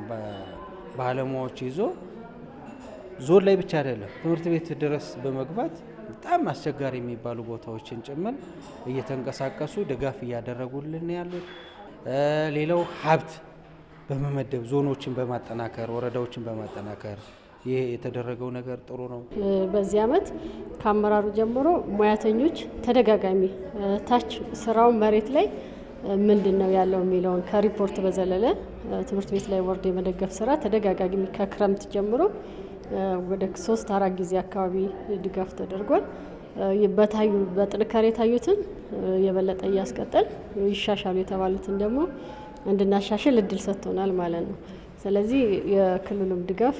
J: ባለሙያዎች ይዞ ዞን ላይ ብቻ አይደለም ትምህርት ቤት ድረስ በመግባት በጣም አስቸጋሪ የሚባሉ ቦታዎችን ጭምር እየተንቀሳቀሱ ድጋፍ እያደረጉልን ያሉት። ሌላው ሀብት በመመደብ ዞኖችን በማጠናከር ወረዳዎችን በማጠናከር ይሄ የተደረገው ነገር ጥሩ ነው።
F: በዚህ ዓመት ከአመራሩ ጀምሮ ሙያተኞች ተደጋጋሚ ታች ስራው መሬት ላይ ምንድን ነው ያለው የሚለውን ከሪፖርት በዘለለ ትምህርት ቤት ላይ ወርዶ የመደገፍ ስራ ተደጋጋሚ ከክረምት ጀምሮ ወደ 3-4 ጊዜ አካባቢ ድጋፍ ተደርጓል። በጥንካሬ የታዩትን የበለጠ እያስቀጠል ይሻሻሉ የተባሉትን ደግሞ እንድናሻሽል እድል ሰጥቶናል ማለት ነው። ስለዚህ የክልሉም ድጋፍ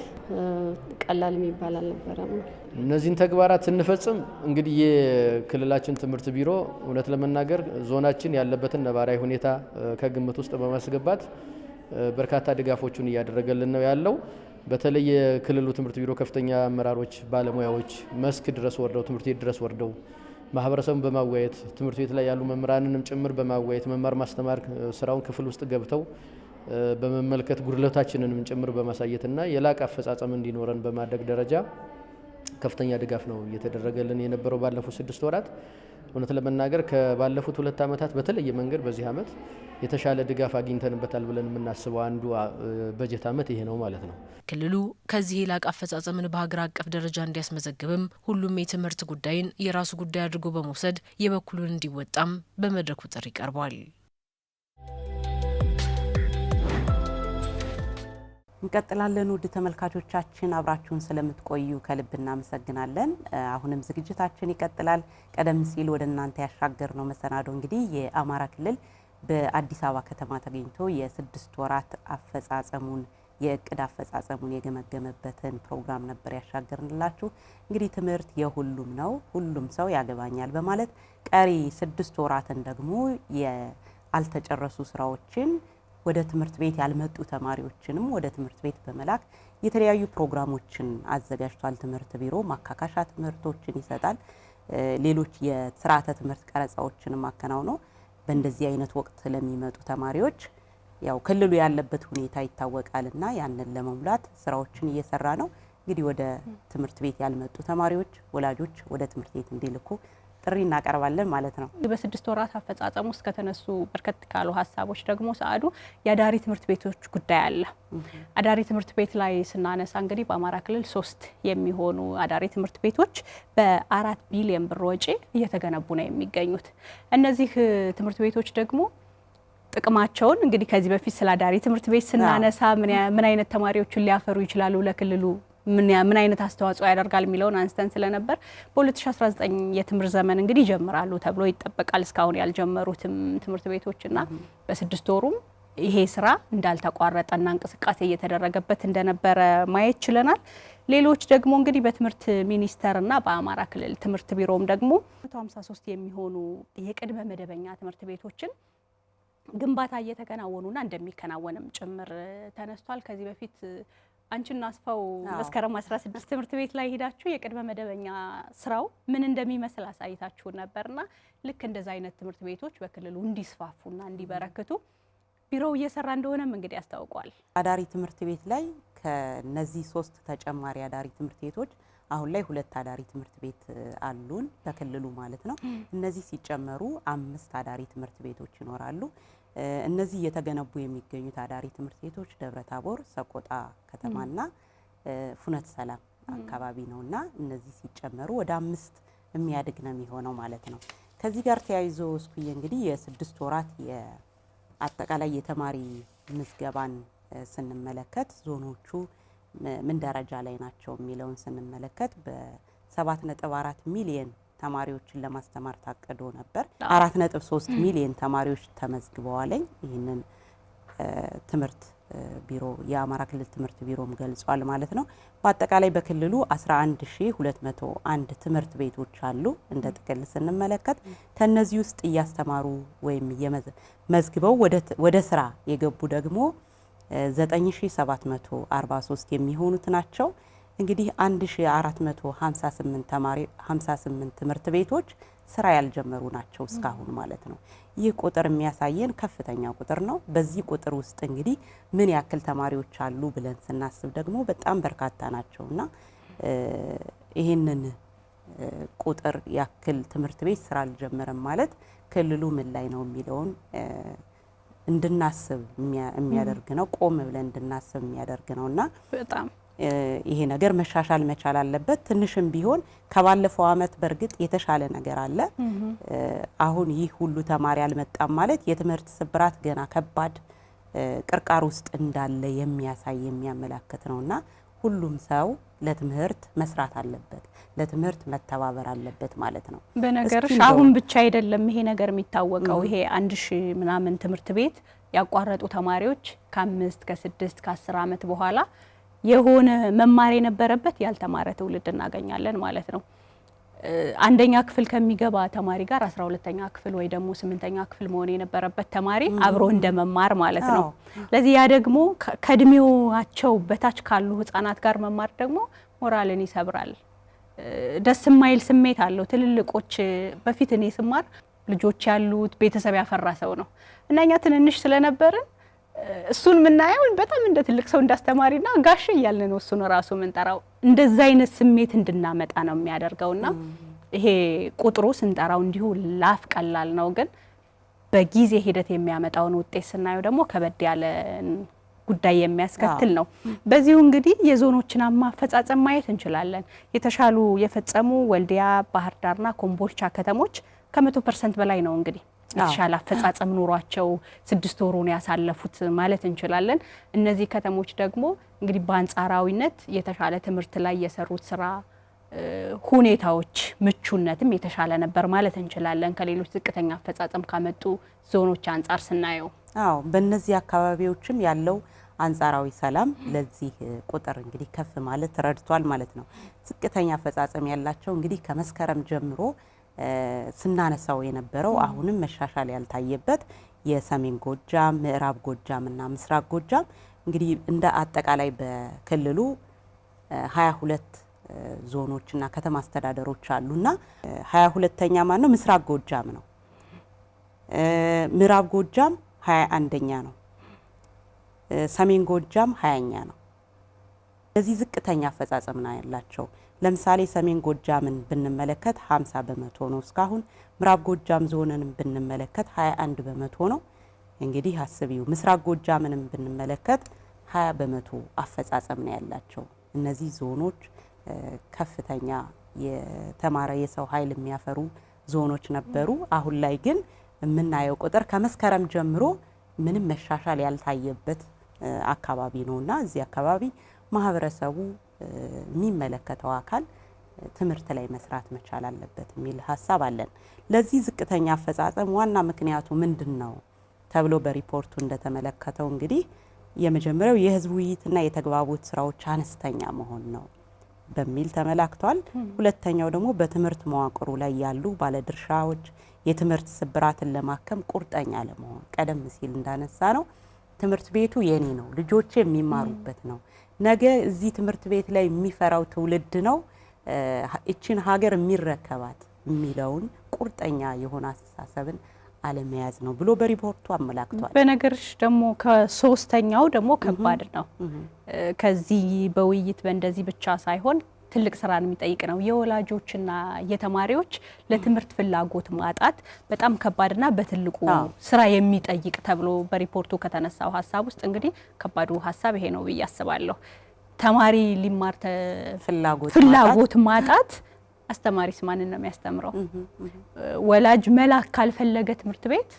F: ቀላል የሚባል አልነበረም።
K: እነዚህን ተግባራት ስንፈጽም እንግዲህ የክልላችን ትምህርት ቢሮ እውነት ለመናገር ዞናችን ያለበትን ነባራዊ ሁኔታ ከግምት ውስጥ በማስገባት በርካታ ድጋፎችን እያደረገልን ነው ያለው። በተለይ የክልሉ ትምህርት ቢሮ ከፍተኛ አመራሮች፣ ባለሙያዎች መስክ ድረስ ወርደው ትምህርት ቤት ድረስ ወርደው ማህበረሰቡን በማወያየት ትምህርት ቤት ላይ ያሉ መምህራንንም ጭምር በማወያየት መማር ማስተማር ስራውን ክፍል ውስጥ ገብተው በመመልከት ጉድለታችንንም ጭምር በማሳየትና የላቀ አፈጻጸም እንዲኖረን በማድረግ ደረጃ ከፍተኛ ድጋፍ ነው እየተደረገልን የነበረው ባለፉት 6 ወራት። እውነት ለመናገር ከባለፉት 2 ዓመታት በተለየ መንገድ በዚህ ዓመት የተሻለ ድጋፍ አግኝተንበታል ብለን የምናስበው አንዱ በጀት ዓመት ይሄ ነው ማለት ነው።
C: ክልሉ ከዚህ የላቀ አፈጻጸምን በሀገር አቀፍ ደረጃ እንዲያስመዘግብም ሁሉም የትምህርት ጉዳይን የራሱ ጉዳይ አድርጎ በመውሰድ የበኩሉን እንዲወጣም በመድረኩ ጥሪ ቀርቧል።
A: እንቀጥላለን። ውድ ተመልካቾቻችን አብራችሁን ስለምትቆዩ ከልብ እናመሰግናለን። አሁንም ዝግጅታችን ይቀጥላል። ቀደም ሲል ወደ እናንተ ያሻገርነው መሰናዶ እንግዲህ የአማራ ክልል በአዲስ አበባ ከተማ ተገኝቶ የ6 ወራት አፈጻጸሙን የእቅድ አፈጻጸሙን የገመገመበትን ፕሮግራም ነበር ያሻገርንላችሁ። እንግዲህ ትምህርት የሁሉም ነው፣ ሁሉም ሰው ያገባኛል በማለት ቀሪ 6 ወራትን ደግሞ ያልተጨረሱ ስራዎችን ወደ ትምህርት ቤት ያልመጡ ተማሪዎችንም ወደ ትምህርት ቤት በመላክ የተለያዩ ፕሮግራሞችን አዘጋጅቷል። ትምህርት ቢሮ ማካካሻ ትምህርቶችን ይሰጣል። ሌሎች የስርዓተ ትምህርት ቀረጻዎችንም አከናውኖ በእንደዚህ አይነት ወቅት ለሚመጡ ተማሪዎች ያው ክልሉ ያለበት ሁኔታ ይታወቃልና ያንን ለመሙላት ስራዎችን እየሰራ ነው። እንግዲህ ወደ ትምህርት ቤት ያልመጡ ተማሪዎች ወላጆች ወደ ትምህርት ቤት እንዲልኩ ጥሪ እናቀርባለን ማለት ነው።
B: በ6 ወራት አፈጻጸሙ ውስጥ ከተነሱ በርከት ካሉ ሀሳቦች ደግሞ ሰዓዱ የአዳሪ ትምህርት ቤቶች ጉዳይ አለ። አዳሪ ትምህርት ቤት ላይ ስናነሳ እንግዲህ በአማራ ክልል 3 የሚሆኑ አዳሪ ትምህርት ቤቶች በ4 ቢሊዮን ብር ወጪ እየተገነቡ ነው የሚገኙት። እነዚህ ትምህርት ቤቶች ደግሞ ጥቅማቸውን እንግዲህ ከዚህ በፊት ስለ አዳሪ ትምህርት ቤት ስናነሳ ምን አይነት ተማሪዎችን ሊያፈሩ ይችላሉ፣ ለክልሉ ምን አይነት አስተዋጽኦ ያደርጋል የሚለውን አንስተን ስለነበር በ2019 የትምህርት ዘመን እንግዲህ ይጀምራሉ ተብሎ ይጠበቃል። እስካሁን ያልጀመሩትም ትምህርት ቤቶችና በ6 ወሩም ይሄ ስራ እንዳልተቋረጠና እንቅስቃሴ እየተደረገበት እንደነበረ ማየት ችለናል። ሌሎች ደግሞ እንግዲህ በትምህርት ሚኒስቴርና በአማራ ክልል ትምህርት ቢሮም ደግሞ 153 የሚሆኑ የቅድመ መደበኛ ትምህርት ቤቶችን ግንባታ እየተከናወኑና እንደሚከናወንም ጭምር ተነስቷል። ከዚህ በፊት አንቺና አስፋው መስከረም 16 ትምህርት ቤት ላይ ሄዳችሁ የቅድመ መደበኛ ስራው ምን እንደሚመስል አሳይታችሁ ነበርና ልክ እንደዛ አይነት ትምህርት ቤቶች በክልሉ እንዲስፋፉና እንዲበረክቱ ቢሮው እየሰራ እንደሆነም እንግዲህ ያስታውቋል።
A: አዳሪ ትምህርት ቤት ላይ ከነዚህ 3 ተጨማሪ አዳሪ ትምህርት ቤቶች አሁን ላይ 2 አዳሪ ትምህርት ቤት አሉን በክልሉ ማለት ነው። እነዚህ ሲጨመሩ 5 አዳሪ ትምህርት ቤቶች ይኖራሉ። እነዚህ እየተገነቡ የሚገኙት አዳሪ ትምህርት ቤቶች ደብረታቦር፣ ሰቆጣ ከተማና ፍኖተ ሰላም አካባቢ ነውና እነዚህ ሲጨመሩ ወደ 5 የሚያድግ ነው የሚሆነው ማለት ነው። ከዚህ ጋር ተያይዞ እስኩዬ እንግዲህ የ6 ወራት የአጠቃላይ የተማሪ ምዝገባን ስንመለከት ዞኖቹ ምን ደረጃ ላይ ናቸው የሚለውን ስንመለከት በ7.4 ሚሊዮን ተማሪዎችን ለማስተማር ታቅዶ ነበር። 4.3 ሚሊዮን ተማሪዎች ተመዝግበዋል። ይህንን ትምህርት ቢሮ የአማራ ክልል ትምህርት ቢሮም ገልጿል ማለት ነው። በአጠቃላይ በክልሉ 11201 ትምህርት ቤቶች አሉ እንደ ጥቅል ስንመለከት ከነዚህ ውስጥ እያስተማሩ ወይም መዝግበው ወደ ስራ የገቡ ደግሞ 9743 የሚሆኑት ናቸው። እንግዲህ 1458 ትምህርት ቤቶች ስራ ያልጀመሩ ናቸው እስካሁን ማለት ነው። ይህ ቁጥር የሚያሳየን ከፍተኛ ቁጥር ነው። በዚህ ቁጥር ውስጥ እንግዲህ ምን ያክል ተማሪዎች አሉ ብለን ስናስብ ደግሞ በጣም በርካታ ናቸውና ይህንን ቁጥር ያክል ትምህርት ቤት ስራ አልጀመረም ማለት ክልሉ ምን ላይ ነው የሚለውን እንድናስብ የሚያደርግ ነው። ቆም ብለን እንድናስብ የሚያደርግ ነውና በጣም ይሄ ነገር መሻሻል መቻል አለበት። ትንሽም ቢሆን ከባለፈው አመት በርግጥ የተሻለ ነገር አለ። አሁን ይህ ሁሉ ተማሪ አልመጣም ማለት የትምህርት ስብራት ገና ከባድ ቅርቃር ውስጥ እንዳለ የሚያሳይ የሚያመላክት ነውና ሁሉም ሰው ለትምህርት መስራት አለበት፣ ለትምህርት መተባበር አለበት ማለት ነው።
B: በነገርሽ አሁን ብቻ አይደለም ይሄ ነገር የሚታወቀው። ይሄ 1000 ምናምን ትምህርት ቤት ያቋረጡ ተማሪዎች ከ5 ከ6 ከ10 አመት በኋላ የሆነ መማር የነበረበት ያልተማረ ትውልድ እናገኛለን ማለት ነው። አንደኛ ክፍል ከሚገባ ተማሪ ጋር 12ኛ ክፍል ወይ ደግሞ 8ኛ ክፍል መሆን የነበረበት ተማሪ አብሮ እንደመማር ማለት ነው። ለዚህ ያ ደግሞ ከእድሜያቸው በታች ካሉ ህፃናት ጋር መማር ደግሞ ሞራልን ይሰብራል። ደስ የማይል ስሜት አለው። ትልልቆች በፊት እኔ ስማር ልጆች ያሉት ቤተሰብ ያፈራ ሰው ነው እና እኛ ትንንሽ ስለነበርን እሱን ምናየው በጣም እንደ ትልቅ ሰው እንዳስተማሪና ጋሽ እያልን ነው እሱን ራሱ ምንጠራው። እንደዛ አይነት ስሜት እንድናመጣ ነው የሚያደርገውና ይሄ ቁጥሩ ስንጠራው እንዲሁ ላፍ ቀላል ነው፣ ግን በጊዜ ሂደት የሚያመጣውን ውጤት ስናየው ደግሞ ከበድ ያለ ጉዳይ የሚያስከትል ነው። በዚሁ እንግዲህ የዞኖችን አፈጻጸም ማየት እንችላለን። የተሻሉ የፈጸሙ ወልዲያ፣ ባህር ዳርና ኮምቦልቻ ከተሞች ከ100% በላይ ነው እንግዲህ የተሻለ አፈጻጸም ኑሯቸው 6 ወሩን ያሳለፉት ማለት እንችላለን። እነዚህ ከተሞች ደግሞ እንግዲህ በአንጻራዊነት የተሻለ ትምህርት ላይ የሰሩት ስራ ሁኔታዎች ምቹነትም የተሻለ ነበር ማለት እንችላለን ከሌሎች ዝቅተኛ አፈጻጸም ካመጡ ዞኖች አንጻር ስናየው።
A: አዎ በእነዚህ አካባቢዎችም ያለው አንጻራዊ ሰላም ለዚህ ቁጥር እንግዲህ ከፍ ማለት ረድቷል ማለት ነው። ዝቅተኛ አፈጻጸም ያላቸው እንግዲህ ከመስከረም ጀምሮ ስናነሳው የነበረው አሁንም መሻሻል ያልታየበት የሰሜን ጎጃም፣ ምዕራብ ጎጃም እና ምስራቅ ጎጃም እንግዲህ እንደ አጠቃላይ በክልሉ 22 ዞኖችና ከተማ አስተዳደሮች አሉና 22ኛ ማን ነው? ምስራቅ ጎጃም ነው። ምዕራብ ጎጃም 21ኛ ነው። ሰሜን ጎጃም 20ኛ ነው። ለዚህ ዝቅተኛ አፈጻጸም ነው ያላቸው። ለምሳሌ ሰሜን ጎጃምን ብንመለከት 50 በመቶ ነው እስካሁን። ምዕራብ ጎጃም ዞንን ብንመለከት 21 በመቶ ነው። እንግዲህ አስቢው። ምስራቅ ጎጃምንም ብንመለከት 20 በመቶ አፈጻጸም ነው ያላቸው። እነዚህ ዞኖች ከፍተኛ የተማረ የሰው ኃይል የሚያፈሩ ዞኖች ነበሩ። አሁን ላይ ግን የምናየው ቁጥር ከመስከረም ጀምሮ ምንም መሻሻል ያልታየበት አካባቢ ነውና እዚህ አካባቢ ማህበረሰቡ የሚመለከተው አካል ትምህርት ላይ መስራት መቻል አለበት የሚል ሀሳብ አለን። ለዚህ ዝቅተኛ አፈጻጸም ዋና ምክንያቱ ምንድነው ተብሎ በሪፖርቱ እንደተመለከተው እንግዲህ የመጀመሪያው የህዝብ ውይይትና የተግባቦት ስራዎች አነስተኛ መሆን ነው በሚል ተመላክቷል። ሁለተኛው ደግሞ በትምህርት መዋቅሩ ላይ ያሉ ባለድርሻዎች የትምህርት ስብራትን ለማከም ቁርጠኛ ለመሆን ቀደም ሲል እንዳነሳ ነው ትምህርት ቤቱ የኔ ነው፣ ልጆቼ የሚማሩበት ነው፣ ነገ እዚህ ትምህርት ቤት ላይ የሚፈራው ትውልድ ነው እቺን ሀገር የሚረከባት የሚለውን ቁርጠኛ የሆነ አስተሳሰብን አለመያዝ ነው ብሎ በሪፖርቱ አመላክቷል።
B: በነገርሽ ደግሞ ከሶስተኛው ደግሞ ከባድ ነው። ከዚህ በውይይት በእንደዚህ ብቻ ሳይሆን ትልቅ ስራን የሚጠይቅ ነው። የወላጆችና የተማሪዎች ለትምህርት ፍላጎት ማጣት በጣም ከባድና በትልቁ ስራ የሚጠይቅ ተብሎ በሪፖርቱ ከተነሳው ሀሳብ ውስጥ እንግዲህ ከባዱ ሀሳብ ይሄ ነው ብዬ አስባለሁ። ተማሪ ሊማር ፍላጎት ማጣት አስተማሪስ ማንን ነው የሚያስተምረው? ወላጅ መላክ ካልፈለገ ትምህርት ቤት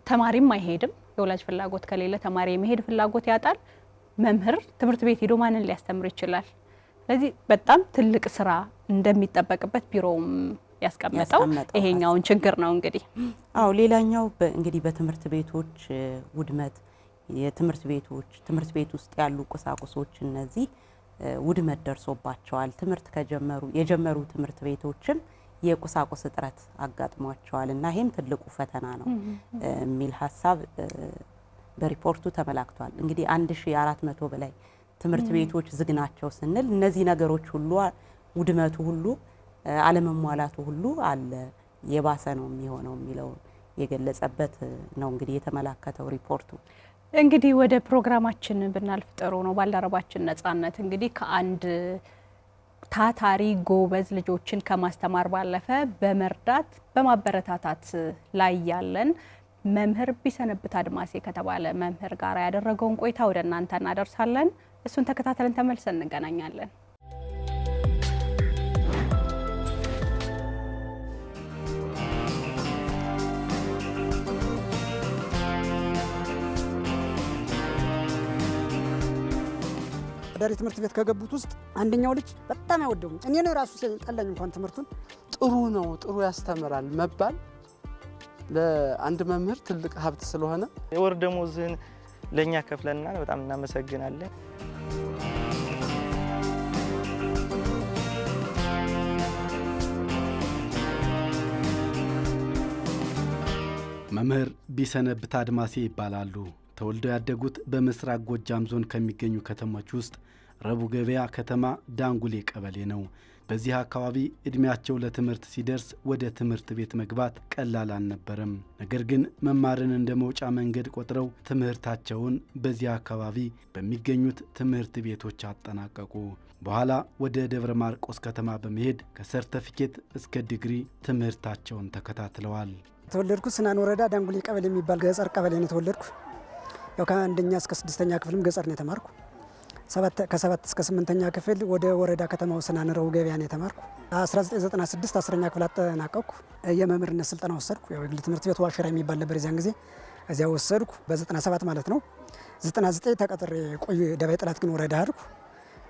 B: ተማሪም አይሄድም። የወላጅ ፍላጎት ከሌለ ተማሪ የመሄድ ፍላጎት ያጣል። መምህር ትምህርት ቤት ሄዶ ማንን ሊያስተምር ይችላል? ስለዚህ በጣም ትልቅ ስራ እንደሚጠበቅበት ቢሮውም ያስቀመጠው ይሄኛውን ችግር ነው እንግዲህ።
A: አዎ ሌላኛው እንግዲህ በትምህርት ቤቶች ውድመት ትምህርት ቤት ውስጥ ያሉ ቁሳቁሶች እነዚህ ውድመት ደርሶባቸዋል። ትምህርት የጀመሩ ትምህርት ቤቶችም የቁሳቁስ እጥረት አጋጥሟቸዋል እና ይሄም ትልቁ ፈተና ነው የሚል ሀሳብ በሪፖርቱ ተመላክቷል። እንግዲህ 1400 በላይ ትምህርት ቤቶች ዝግ ናቸው ስንል እነዚህ ነገሮች ሁሉ ውድመቱ ሁሉ አለመሟላቱ ሁሉ አለ የባሰ ነው የሚሆነው የሚለው የገለጸበት ነው እንግዲህ የተመላከተው ሪፖርቱ።
B: እንግዲህ ወደ ፕሮግራማችን ብናልፍ ጥሩ ነው። ባልደረባችን ነጻነት እንግዲህ ከአንድ ታታሪ ጎበዝ ልጆችን ከማስተማር ባለፈ በመርዳት በማበረታታት ላይ ያለን መምህር ቢሰነብት አድማሴ ከተባለ መምህር ጋር ያደረገውን ቆይታ ወደ እናንተ እናደርሳለን። እሱን ተከታተለን ተመልሰን እንገናኛለን።
L: ዳሪ ትምህርት ቤት ከገቡት ውስጥ አንደኛው ልጅ በጣም ያወደው እኔ ነው ራሱ ጠላኝ እንኳን ትምህርቱን
M: ጥሩ ነው ጥሩ ያስተምራል መባል ለአንድ መምህር ትልቅ ሀብት ስለሆነ
N: የወር ደሞዝን ለኛ ከፍለናል። በጣም እናመሰግናለን።
O: መምህር ቢሰነብት አድማሴ ይባላሉ። ተወልደው ያደጉት በምስራቅ ጎጃም ዞን ከሚገኙ ከተሞች ውስጥ ረቡ ገበያ ከተማ ዳንጉሌ ቀበሌ ነው። በዚህ አካባቢ እድሜያቸው ለትምህርት ሲደርስ ወደ ትምህርት ቤት መግባት ቀላል አልነበረም። ነገር ግን መማርን እንደ መውጫ መንገድ ቆጥረው ትምህርታቸውን በዚህ አካባቢ በሚገኙት ትምህርት ቤቶች አጠናቀቁ። በኋላ ወደ ደብረ ማርቆስ ከተማ በመሄድ ከሰርተፊኬት እስከ ዲግሪ ትምህርታቸውን ተከታትለዋል።
L: ተወለድኩ ስናን ወረዳ ዳንጉሌ ቀበሌ የሚባል ገጠር ቀበሌ ነው ተወለድኩ። ያው ከአንደኛ እስከ 6ኛ ክፍልም ገጠር ነው የተማርኩ። ከ7 እስከ 8ኛ ክፍል ወደ ወረዳ ከተማው ስናን ረቡዕ ገበያ ነው የተማርኩ። 1996 10ኛ ክፍል አጠናቀቅኩ። የመምህርነት ስልጠና ወሰድኩ። ያው የግል ትምህርት ቤት ዋሸራ የሚባል ነበር የዚያን ጊዜ። እዚያ ወሰድኩ በ97 ማለት ነው። 99 ተቀጥሬ ቆይ ደባይ ጥላት ግን ወረዳ አድርኩ።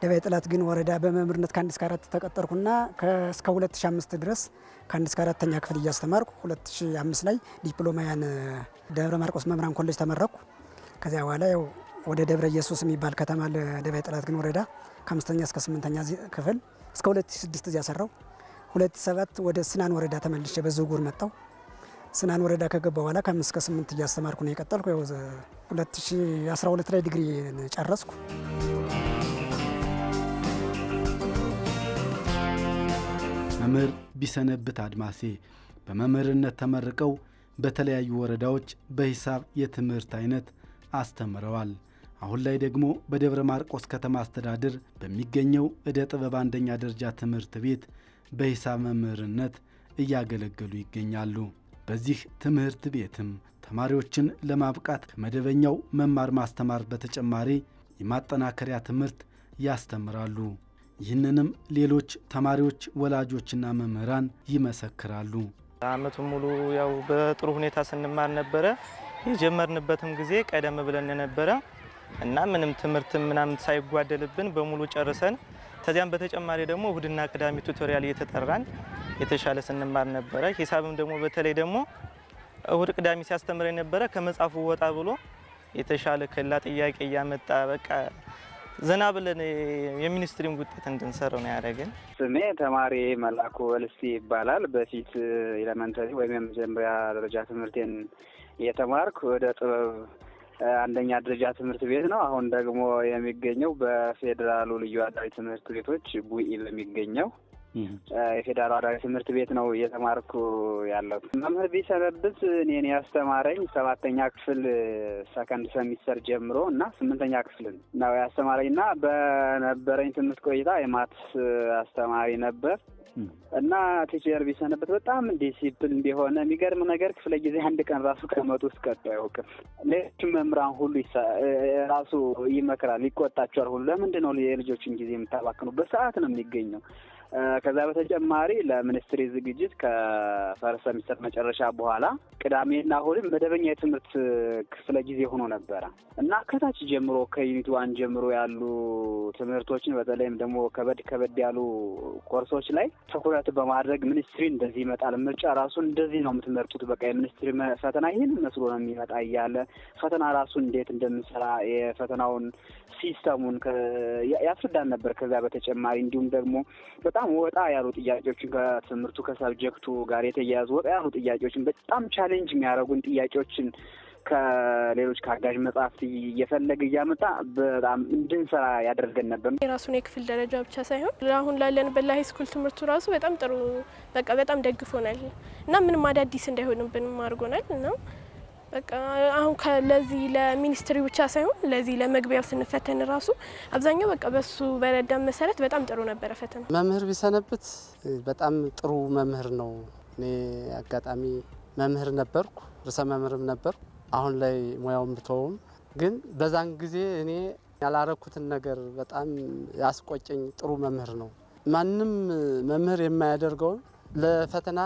L: ደባይ ጥላት ግን ወረዳ በመምህርነት ከ1 እስከ 4 ተቀጠርኩና እስከ 2005 ድረስ ከ1 እስከ 4ኛ ክፍል እያስተማርኩ 2005 ላይ ዲፕሎማያን ደብረ ማርቆስ መምህራን ኮሌጅ ተመረቅኩ። ከዚያ በኋላ ያው ወደ ደብረ ኢየሱስ የሚባል ከተማ ለደባይ ጥላት ግን ወረዳ ከ5ኛ እስከ 8ኛ ክፍል እስከ 2006 እዚያ ሰራው። 2007 ወደ ስናን ወረዳ ተመልሼ በዝውውር መጣው። ስናን ወረዳ ከገባ በኋላ ከ5 እስከ 8 እያስተማርኩ ነው የቀጠልኩ። ያው 2012 ላይ ዲግሪ ጨረስኩ።
O: መምህር ቢሰነብት አድማሴ በመምህርነት ተመርቀው በተለያዩ ወረዳዎች በሂሳብ የትምህርት አይነት አስተምረዋል። አሁን ላይ ደግሞ በደብረ ማርቆስ ከተማ አስተዳደር በሚገኘው ዕደ ጥበብ አንደኛ ደረጃ ትምህርት ቤት በሂሳብ መምህርነት እያገለገሉ ይገኛሉ። በዚህ ትምህርት ቤትም ተማሪዎችን ለማብቃት ከመደበኛው መማር ማስተማር በተጨማሪ የማጠናከሪያ ትምህርት ያስተምራሉ። ይህንንም ሌሎች ተማሪዎች፣ ወላጆችና መምህራን ይመሰክራሉ።
N: ዓመቱን ሙሉ ያው በጥሩ ሁኔታ ስንማር ነበረ። የጀመርንበትም ጊዜ ቀደም ብለን ነበረ እና ምንም ትምህርት ምናምን ሳይጓደልብን በሙሉ ጨርሰን ከዚያም በተጨማሪ ደግሞ እሁድና ቅዳሜ ቱቶሪያል እየተጠራን የተሻለ ስንማር ነበረ። ሂሳብም ደግሞ በተለይ ደግሞ እሁድ ቅዳሜ ሲያስተምረኝ ነበረ። ከመጻፉ ወጣ ብሎ የተሻለ ከላ ጥያቄ እያመጣ በቃ ዘና ብለን የሚኒስትሪም ውጤት እንድንሰራው ነው ያደረገን።
P: ስሜ ተማሪ መላኩ ወልስቲ ይባላል። በፊት ኤሌመንተሪ ወይም የመጀመሪያ ደረጃ ትምህርቴን የተማርኩ ወደ ጥበብ አንደኛ ደረጃ ትምህርት ቤት ነው። አሁን ደግሞ የሚገኘው በፌዴራሉ ልዩ አዳሪ ትምህርት ቤቶች ቡኢ ለሚገኘው የፌዴራል አዳሪ ትምህርት ቤት ነው እየተማርኩ ያለው። መምህር ቢሰነብት እኔን ያስተማረኝ 7ኛ ክፍል ሰከንድ ሰሚስተር ጀምሮ እና 8ኛ ክፍል ነው ያስተማረኝ እና በነበረኝ ትምህርት ቆይታ የማትስ አስተማሪ ነበር እና ቲቸር ቢሰነብት በጣም ዲሲፕሊን እንደሆነ የሚገርም ነገር ክፍለ ጊዜ አንድ ቀን ራሱ ከመጡ ውስጥ ቀጥ አያውቅም። ሌሎች መምህራን ሁሉ ራሱ ይመክራል፣ ይቆጣቸዋል ሁሉ ለምንድን ነው የልጆችን ጊዜ የምታባክኑበት ሰዓት ነው የሚገኘው። ከዛ በተጨማሪ ለሚኒስትሪ ዝግጅት ከፈርስት ሰሚስተር መጨረሻ በኋላ ቅዳሜና እሁድም መደበኛ የትምህርት ክፍለ ጊዜ ሆኖ ነበረ እና ከታች ጀምሮ ከዩኒት 1 ጀምሮ ያሉ ትምህርቶችን በተለይም ደግሞ ከበድ ያሉ ኮርሶች ላይ ትኩረት በማድረግ ሚኒስትሪ እንደዚህ ይመጣል፣ ምርጫ ራሱ እንደዚህ ነው የምትመርጡት፣ በቃ የሚኒስትሪ ፈተና ይህን መስሎ ነው የሚመጣ እያለ ፈተና ራሱ እንዴት እንደምንሰራ የፈተናውን ሲስተሙን ያስረዳን ነበር። ከዛ በተጨማሪ እንዲሁም ደግሞ በጣም ወጣ ያሉ ጥያቄዎችን ከትምህርቱ ከሰብጀክቱ ጋር የተያያዙ ወጣ ያሉ ጥያቄዎችን በጣም ቻሌንጅ የሚያደርጉን ጥያቄዎችን ከሌሎች ከአጋዥ መጽሐፍት እየፈለገ እያመጣ በጣም እንድንሰራ ያደርገን ነበር።
Q: የራሱን የክፍል ደረጃ ብቻ ሳይሆን አሁን ላለንበት ለሃይስኩል ትምህርቱ ራሱ በጣም ጥሩ በቃ በጣም ደግፎናል እና ምንም አዳዲስ እንዳይሆንብንም አድርጎናል እና በቃ አሁን ለዚህ ለሚኒስትሪ ብቻ ሳይሆን ለዚህ ለመግቢያው ስንፈተን ራሱ አብዛኛው በቃ በሱ በረዳም መሰረት በጣም ጥሩ ነበረ ፈተና።
M: መምህር ቢሰነብት በጣም ጥሩ መምህር ነው። እኔ አጋጣሚ መምህር ነበርኩ፣ ርዕሰ መምህርም ነበርኩ። አሁን ላይ ሙያውን ብተውም ግን በዛን ጊዜ እኔ ያላረኩትን ነገር በጣም ያስቆጨኝ ጥሩ መምህር ነው። ማንም መምህር የማያደርገውን ለፈተና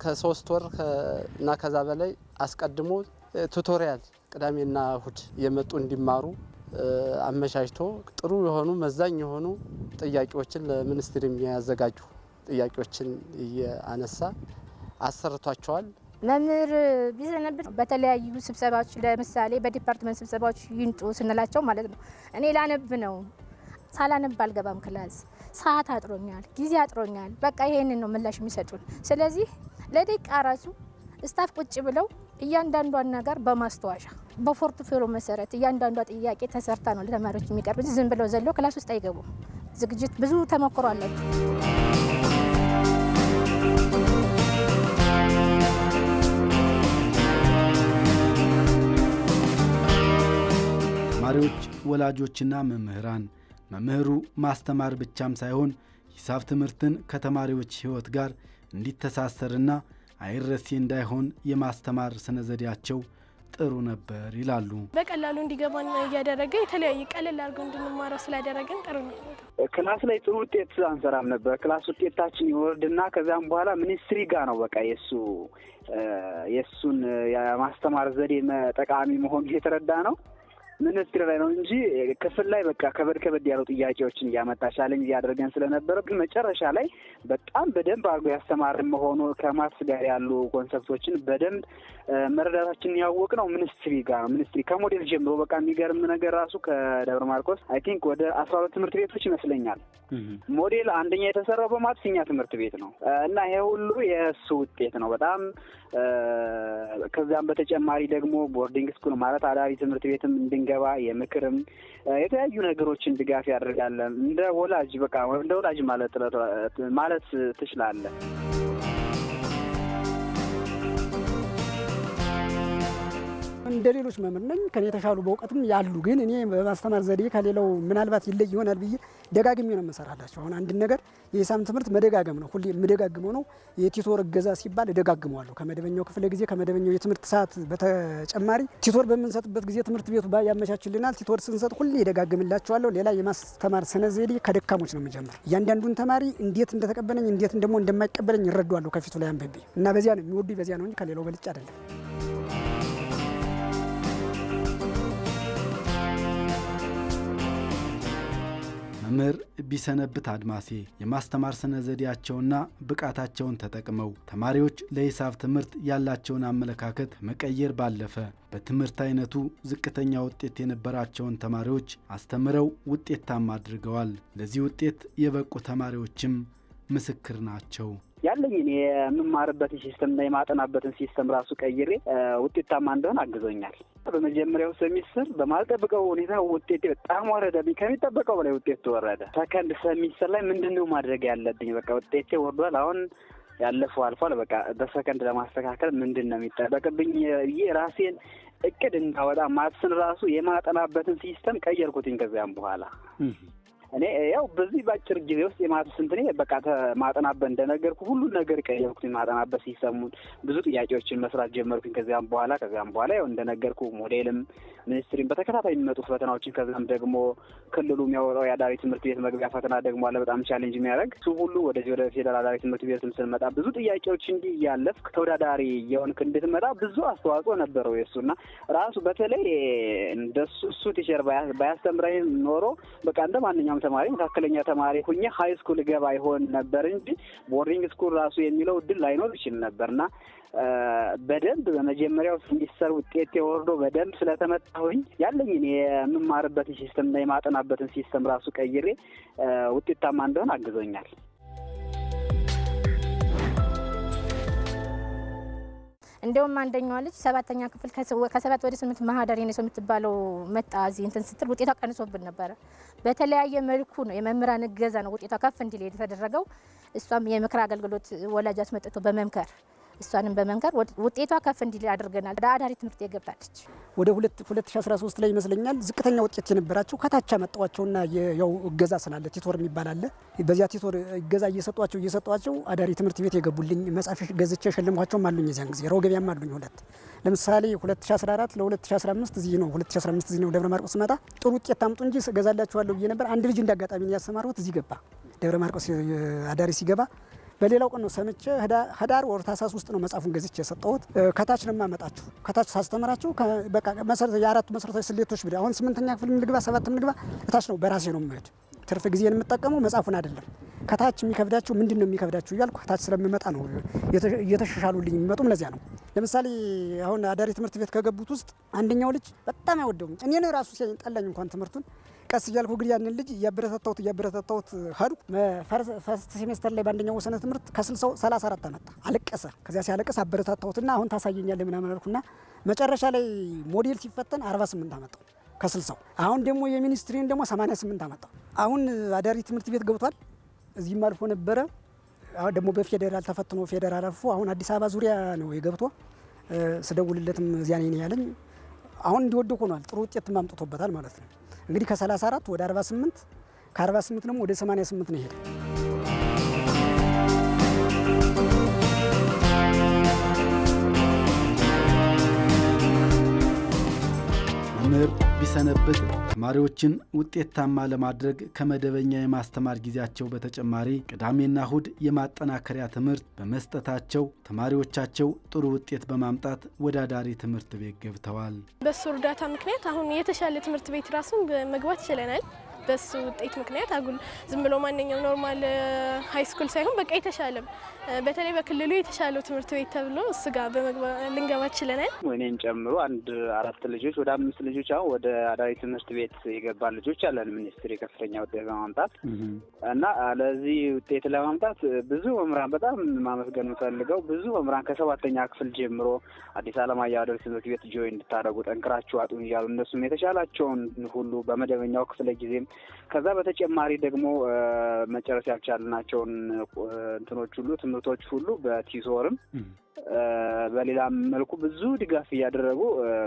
M: ከ3 ወር እና ከዛ በላይ አስቀድሞ ቱቶሪያል ቅዳሜና እሁድ የመጡ እንዲማሩ አመቻችቶ ጥሩ የሆኑ መዛኝ የሆኑ ጥያቄዎችን ለሚኒስትሪ የሚያዘጋጁ ጥያቄዎችን እያነሳ አሰርቷቸዋል።
R: መምህር ቢሰነብት በተለያዩ ስብሰባዎች ለምሳሌ በዲፓርትመንት ስብሰባዎች ይንጡ ስንላቸው ማለት ነው እኔ ላነብ ነው ሳላነብ አልገባም ክላስ፣ ሰዓት አጥሮኛል፣ ጊዜ አጥሮኛል፣ በቃ ይሄንን ነው ምላሽ የሚሰጡን። ስለዚህ ለደቂቃ ራሱ ስታፍ ቁጭ ብለው እያንዳንዷን ነገር በማስተዋሻ በፖርትፎሊዮ መሰረት እያንዳንዷ ጥያቄ ተሰርታ ነው ለተማሪዎች የሚቀርብ። ዝም ብለው ዘለው ክላስ ውስጥ አይገቡም። ዝግጅት ብዙ ተሞክሮ አላቸው።
O: ተማሪዎች፣ ወላጆችና መምህራን መምህሩ ማስተማር ብቻም ሳይሆን ሂሳብ ትምህርትን ከተማሪዎች ሕይወት ጋር እንዲተሳሰርና አይረሴ እንዳይሆን የማስተማር ስነ ዘዴያቸው ጥሩ ነበር ይላሉ።
Q: በቀላሉ እንዲገባን እያደረገ የተለያየ ቀለል አድርገው እንድንማረው ስላደረገን ጥሩ ነው።
P: ክላስ ላይ ጥሩ ውጤት አንሰራም ነበር። ክላስ ውጤታችን ይወርድና ከዛም በኋላ ሚኒስትሪ ጋር ነው በቃ የሱን የማስተማር ዘዴ ጠቃሚ መሆኑን የተረዳ ነው ሚኒስትሪ ላይ ነው እንጂ ክፍል ላይ በቃ ከበድ ያሉ ጥያቄዎችን እያመጣ ቻሌንጅ እያደረገን ስለነበረ ግን መጨረሻ ላይ በጣም በደንብ አድርጎ ያስተማርን መሆኑ ከማትስ ጋር ያሉ ኮንሰፕቶችን በደንብ መረዳታችንን ያወቅነው ሚኒስትሪ ጋር ነው። ሚኒስትሪ ከሞዴል ጀምሮ በቃ የሚገርም ነገር ራሱ ከደብረ ማርቆስ አይ ቲንክ ወደ 12 ትምህርት ቤቶች ይመስለኛል ሞዴል አንደኛ የተሰራው በማትስኛ ትምህርት ቤት ነው እና ይሄ ሁሉ የእሱ ውጤት ነው በጣም። ከዛም በተጨማሪ ደግሞ ቦርዲንግ ስኩል ማለት አዳሪ ትምህርት ቤትም እንድንገባ የምክርም የተለያዩ ነገሮችን ድጋፍ ያደርጋል። እንደ ወላጅ በቃ እንደ ወላጅ ማለት ትችላለህ።
L: እንደ ሌሎች መምህር ነኝ ከኔ የተሻሉ በእውቀትም ያሉ ግን እኔ በማስተማር ዘዴ ከሌላው ምናልባት ይለይ ይሆናል ብዬ ደጋግሜ ነው የምሰራላቸው። አሁን አንድ ነገር የሂሳብ ትምህርት መደጋገም ነው፣ ሁሌ የምደጋግመው ነው። የቲቶር እገዛ ሲባል እደጋግመዋለሁ። ከመደበኛው ክፍለ ጊዜ ከመደበኛው የትምህርት ሰዓት በተጨማሪ ቲቶር በምንሰጥበት ጊዜ ትምህርት ቤቱ ያመቻችልናል። ቲቶር ስንሰጥ ሁሌ እደጋግምላቸዋለሁ። ሌላ የማስተማር ስነ ዘዴ ከደካሞች ነው የምጀምር። እያንዳንዱን ተማሪ እንዴት እንደተቀበለኝ እንዴት ደግሞ እንደማይቀበለኝ ይረዳዋለሁ ከፊቱ ላይ አንብቤ እና በዚያ ነው የሚወዱ በዚያ ነው እንጂ ከሌላው በልጭ አይደለም።
O: መምህር ቢሰነብት አድማሴ የማስተማር ስነ ዘዴያቸውና ብቃታቸውን ተጠቅመው ተማሪዎች ለሂሳብ ትምህርት ያላቸውን አመለካከት መቀየር ባለፈ በትምህርት አይነቱ ዝቅተኛ ውጤት የነበራቸውን ተማሪዎች አስተምረው ውጤታማ አድርገዋል። ለዚህ ውጤት የበቁ ተማሪዎችም ምስክር ናቸው።
P: ያለኝን የምማርበትን ሲስተምና የማጠናበትን ሲስተም ራሱ ቀይሬ ውጤታማ እንደሆን አግዞኛል። በመጀመሪያው ሴሚስተር በማልጠብቀው ሁኔታ ውጤቴ በጣም ወረደብኝ። ከሚጠበቀው በላይ ውጤት ተወረደ። ሰከንድ ሴሚስተር ላይ ምንድነው ማድረግ ያለብኝ? በቃ ውጤቴ ወርዷል። አሁን ያለፈው አልፏል። በቃ በሰከንድ ለማስተካከል ምንድነው የሚጠበቅብኝ? የራሴን እቅድ እንዳወጣ ማትስን ራሱ የማጠናበትን ሲስተም ቀየርኩትኝ። ከዚያም በኋላ እኔ ያው በዚህ ባጭር ጊዜ ውስጥ የማትስ እንትኔ በቃ ማጠናበት እንደነገርኩ ሁሉን ነገር ቀየርኩኝ። ማጠናበት ሲስተሙን ብዙ ጥያቄዎችን መስራት ጀመርኩኝ። ከዚያም በኋላ ያው እንደነገርኩ ሞዴልም ሚኒስትሪም በተከታታይ የሚመጡ ፈተናዎችን ከዛም ደግሞ ክልሉ የሚያወጣው የአዳሪ ትምህርት ቤት መግቢያ ፈተና ደግሞ አለ በጣም ቻሌንጅ የሚያደርግ እሱ ሁሉ ወደ ፌዴራል አዳሪ ትምህርት ቤትም ስንመጣ ብዙ ጥያቄዎች እንዲህ እያለፍክ ተወዳዳሪ የሆንክ እንድትመጣ ብዙ አስተዋጽኦ ነበረው የእሱና ራሱ በተለይ እንደሱ እሱ ቲቸር ባያስተምረኝ ኖሮ በቃ እንደ ማንኛውም ተማሪ መካከለኛ ተማሪ ሁኜ ሀይ ስኩል ገባ ይሆን ነበር እንጂ ቦርዲንግ ስኩል ራሱ የሚለው እድል ላይኖር ይችል ነበርና በደንብ በመጀመሪያው ሴሚስተር ውጤት ወርዶ በደንብ ስለተመጣሁኝ ያለኝን የምማርበትን ሲስተምና የማጠናበትን ሲስተም ራሱ ቀይሬ ውጤታማ እንደሆን አግዞኛል።
R: እንደውም አንደኛዋ ልጅ 7ኛ ክፍል ከ7 ወደ 8 ማህደር የነሰው የምትባለው መጣ እዚህ እንትን ስትል ውጤቷ ቀንሶብን ነበረ። በተለያየ መልኩ ነው የመምህራን እገዛ ነው ውጤቷ ከፍ እንዲል የተደረገው። እሷም የምክር አገልግሎት ወላጅ አስመጥቶ በመምከር እሷንም በመንከር ውጤቷ ከፍ እንዲል አድርገናል። አዳሪ ትምህርት የገባለች
L: ወደ 2013 ላይ ይመስለኛል ዝቅተኛ ውጤት የነበራቸው ከታች አመጣዋቸውና ያው እገዛ ስላለ ቲቶር የሚባል አለ። በዚያ ቲቶር እገዛ እየሰጧቸው አዳሪ ትምህርት ቤት የገቡልኝ መጻፍ ገዝቼ ሸልምኳቸውም አሉኝ። የዚያን ጊዜ ሮገቢያም አሉኝ ሁለት። ለምሳሌ 2014 ለ2015 እዚህ ነው 2015 እዚህ ነው ደብረ ማርቆስ መጣ ጥሩ ውጤት ታምጡ እንጂ ገዛላችኋለሁ ብዬ ነበር። አንድ ልጅ እንዳጋጣሚ ያሰማሩት እዚህ ገባ ደብረ ማርቆስ አዳሪ ሲገባ በሌላው ቀን ነው ሰምቼ ህዳር ወር ታህሳስ ውስጥ ነው መጻፉን ገዝቼ የሰጠሁት። ከታች ነው የማመጣችሁ ከታች ሳስተምራችሁ በቃ የአራቱ መሰረታዊ ስሌቶች ብቻ አሁን 8ኛ ክፍል ልግባ 7ም ልግባ ከታች ነው በራሴ ነው የምሄድ። ትርፍ ጊዜን የምጠቀመው መጻፉን አይደለም። ከታች የሚከብዳችሁ ምንድን ነው የሚከብዳችሁ እያልኩ ከታች ስለምመጣ ነው እየተሻሻሉልኝ የሚመጡም ለዚያ ነው። ለምሳሌ አሁን አዳሪ ትምህርት ቤት ከገቡት ውስጥ አንደኛው ልጅ በጣም አይወደውም። እኔ ነው ራሱ ሲጠላኝ እንኳን ትምህርቱን ቀስ እያልኩ ግን ያንን ልጅ እያበረታታሁት ሄዱ። ፈርስት ሴሜስተር ላይ በአንደኛው ወሰነ ትምህርት ከ60 34 አመጣ። አለቀሰ። ከዚያ ሲያለቀስ አበረታታሁትና አሁን ታሳየኛለህ ምናምን አልኩና መጨረሻ ላይ ሞዴል ሲፈተን 48 አመጣው ከ60። አሁን ደግሞ የሚኒስትሪን ደግሞ 88 አመጣው። አሁን አዳሪ ትምህርት ቤት ገብቷል። እዚህም አልፎ ነበረ። አሁን ደግሞ በፌዴራል ተፈትኖ ፌዴራል አልፎ አሁን አዲስ አበባ ዙሪያ ነው የገብቶ ስደውልለትም እዚያ ነኝ ያለኝ። አሁን እንዲወደው ሆኗል። ጥሩ ውጤት ማምጥቶበታል ማለት ነው። እንግዲህ ከ34 ወደ 48 ከ48 ደግሞ ወደ 88 ነው ሄደ።
O: መምህር ቢሰነብት ተማሪዎችን ውጤታማ ለማድረግ ከመደበኛ የማስተማር ጊዜያቸው በተጨማሪ ቅዳሜና እሁድ የማጠናከሪያ ትምህርት በመስጠታቸው ተማሪዎቻቸው ጥሩ ውጤት በማምጣት ወደ አዳሪ ትምህርት ቤት ገብተዋል።
Q: በሱ እርዳታ ምክንያት አሁን የተሻለ ትምህርት ቤት ራሱ መግባት ችለናል። በሱ ውጤት ምክንያት አጉል ዝም ብሎ ማንኛውም ኖርማል ሃይ ስኩል ሳይሆን በቃ የተሻለም በተለይ በክልሉ የተሻለው ትምህርት ቤት ተብሎ እሱ ጋር ልንገባ ችለናል።
P: እኔን ጨምሮ አንድ 4 ልጆች ወደ 5 ልጆች አሁን ወደ አዳሪ ትምህርት ቤት የገባ ልጆች አለን። ሚኒስትሪ ከፍተኛ ውጤት በማምጣት እና ለዚህ ውጤት ለማምጣት ብዙ መምህራን በጣም ማመስገን የምፈልገው ብዙ መምህራን ከ7ኛ ክፍል ጀምሮ አዲስ አለማየሁ አዳሪ ትምህርት ቤት ጆይን እንድታደርጉ ጠንክራችሁ አጥኑ እያሉ እነሱም የተሻላቸውን ሁሉ በመደበኛው ክፍለ ጊዜም ከዛ በተጨማሪ ደግሞ መጨረሻ ያልቻልናቸውን እንትኖች ሁሉ ትምህርቶች ሁሉ በቲሶርም በሌላ መልኩ ብዙ ድጋፍ እያደረጉ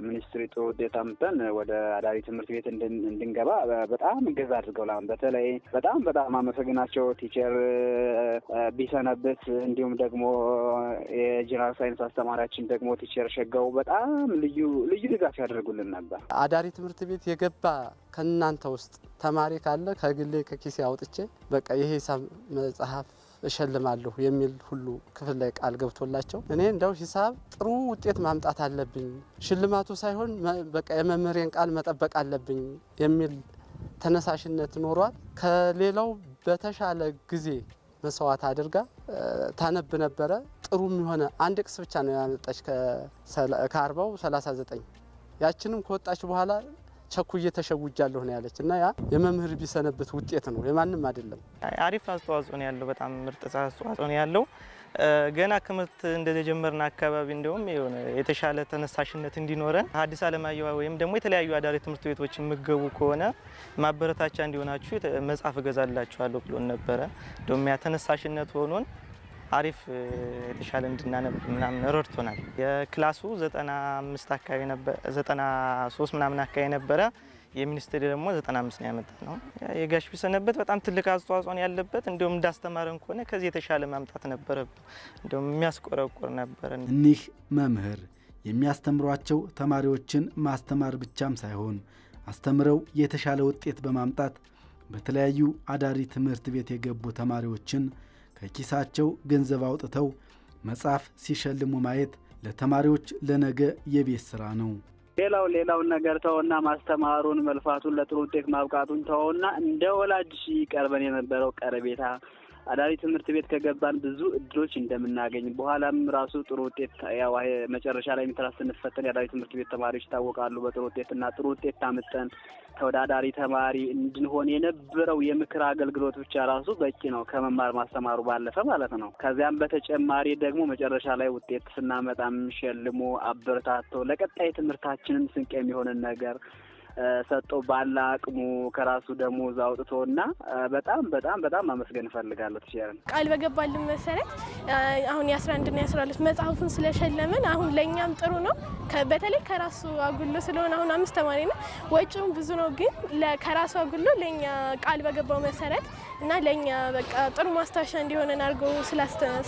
P: ሚኒስትሪ ጥሩ ውጤት አምጥተን ወደ አዳሪ ትምህርት ቤት እንድንገባ በጣም እገዛ አድርገውላል። በተለይ በጣም አመሰግናቸው ቲቸር ቢሰነብት እንዲሁም ደግሞ የጀነራል ሳይንስ አስተማሪያችን ደግሞ ቲቸር ሸጋው በጣም ልዩ ድጋፍ ያደርጉልን ነበር።
M: አዳሪ ትምህርት ቤት የገባ ከእናንተ ውስጥ ተማሪ ካለ ከግሌ ከኪሴ አውጥቼ በቃ የሂሳብ መጽሐፍ እሸልማለሁ የሚል ሁሉ ክፍል ላይ ቃል ገብቶላቸው እኔ እንደው ሂሳብ ጥሩ ውጤት ማምጣት አለብኝ፣ ሽልማቱ ሳይሆን በቃ የመምህሬን ቃል መጠበቅ አለብኝ የሚል ተነሳሽነት ኖሯል። ከሌላው በተሻለ ጊዜ መስዋዕት አድርጋ ታነብ ነበረ። ጥሩም የሆነ አንድ ቅስ ብቻ ነው ያመጣች ከ40 39 ያችንም ከወጣች በኋላ ቸኩዬ ተሸውጃለሁ ነው ያለች እና ያ የመምህር ቢሰነብት ውጤት ነው የማንም አይደለም።
N: አሪፍ አስተዋጽኦ ነው ያለው። በጣም ምርጥ አስተዋጽኦ ነው ያለው። ገና ትምህርት እንደጀመርን አካባቢ እንደውም የሆነ የተሻለ ተነሳሽነት እንዲኖረን አዲስ አለማየሁ ወይም ደግሞ የተለያዩ አዳሪ ትምህርት ቤቶች የምገቡ ከሆነ ማበረታቻ እንዲሆናችሁ መጽሐፍ እገዛላችኋለሁ ብሎን ነበረ። እንደውም ያ ተነሳሽነት ሆኖን አሪፍ የተሻለ እንድናነብ ምናምን ረድቶናል። የክላሱ 95 አካባቢ ነበር 93 ምናምን አካባቢ ነበረ። የሚኒስትሪ ደግሞ 95 ነው ያመጣ ነው። የጋሽ ቢሰነብት በጣም ትልቅ አስተዋጽኦ ነው ያለበት። እንደውም እንዳስተማረን ከሆነ ከዚህ የተሻለ ማምጣት ነበረብን። እንደውም የሚያስቆረቆር ነበር።
O: እኒህ መምህር የሚያስተምሯቸው ተማሪዎችን ማስተማር ብቻም ሳይሆን አስተምረው የተሻለ ውጤት በማምጣት በተለያዩ አዳሪ ትምህርት ቤት የገቡ ተማሪዎችን ከኪሳቸው ገንዘብ አውጥተው መጽሐፍ ሲሸልሙ ማየት ለተማሪዎች ለነገ የቤት ስራ ነው።
P: ሌላውን ነገር ተውና ማስተማሩን መልፋቱን ለጥሩ ውጤት ማብቃቱን ተውና እንደ ወላጅ ቀርበን የነበረው ቀረቤታ አዳሪ ትምህርት ቤት ከገባን ብዙ እድሎች እንደምናገኝ በኋላም ራሱ ጥሩ ውጤት ያው መጨረሻ ላይ ሚትራስ ስንፈተን የአዳሪ ትምህርት ቤት ተማሪዎች ይታወቃሉ በጥሩ ውጤትና ጥሩ ውጤት ታምጠን ተወዳዳሪ ተማሪ እንድንሆን የነበረው የምክር አገልግሎት ብቻ ራሱ በቂ ነው፣ ከመማር ማስተማሩ ባለፈ ማለት ነው። ከዚያም በተጨማሪ ደግሞ መጨረሻ ላይ ውጤት ስናመጣም ሸልሞ አበረታቶ ለቀጣይ ትምህርታችንን ስንቅ የሚሆንን ነገር ሰጥቶ ባለ አቅሙ ከራሱ ደሞዝ አውጥቶና በጣም ማመስገን እፈልጋለሁ። ትችላለን
Q: ቃል በገባልን መሰረት አሁን የ11 እና የ12 መጽሐፉን ስለሸለምን አሁን ለኛም ጥሩ ነው። በተለይ ከራሱ አጉሎ ስለሆነ አሁን 5 ተማሪ ነው፣ ወጪውም ብዙ ነው። ግን ከራሱ አጉሎ ለኛ ቃል በገባው መሰረት እና ለኛ በቃ ጥሩ ማስታወሻ እንዲሆነን አድርጎ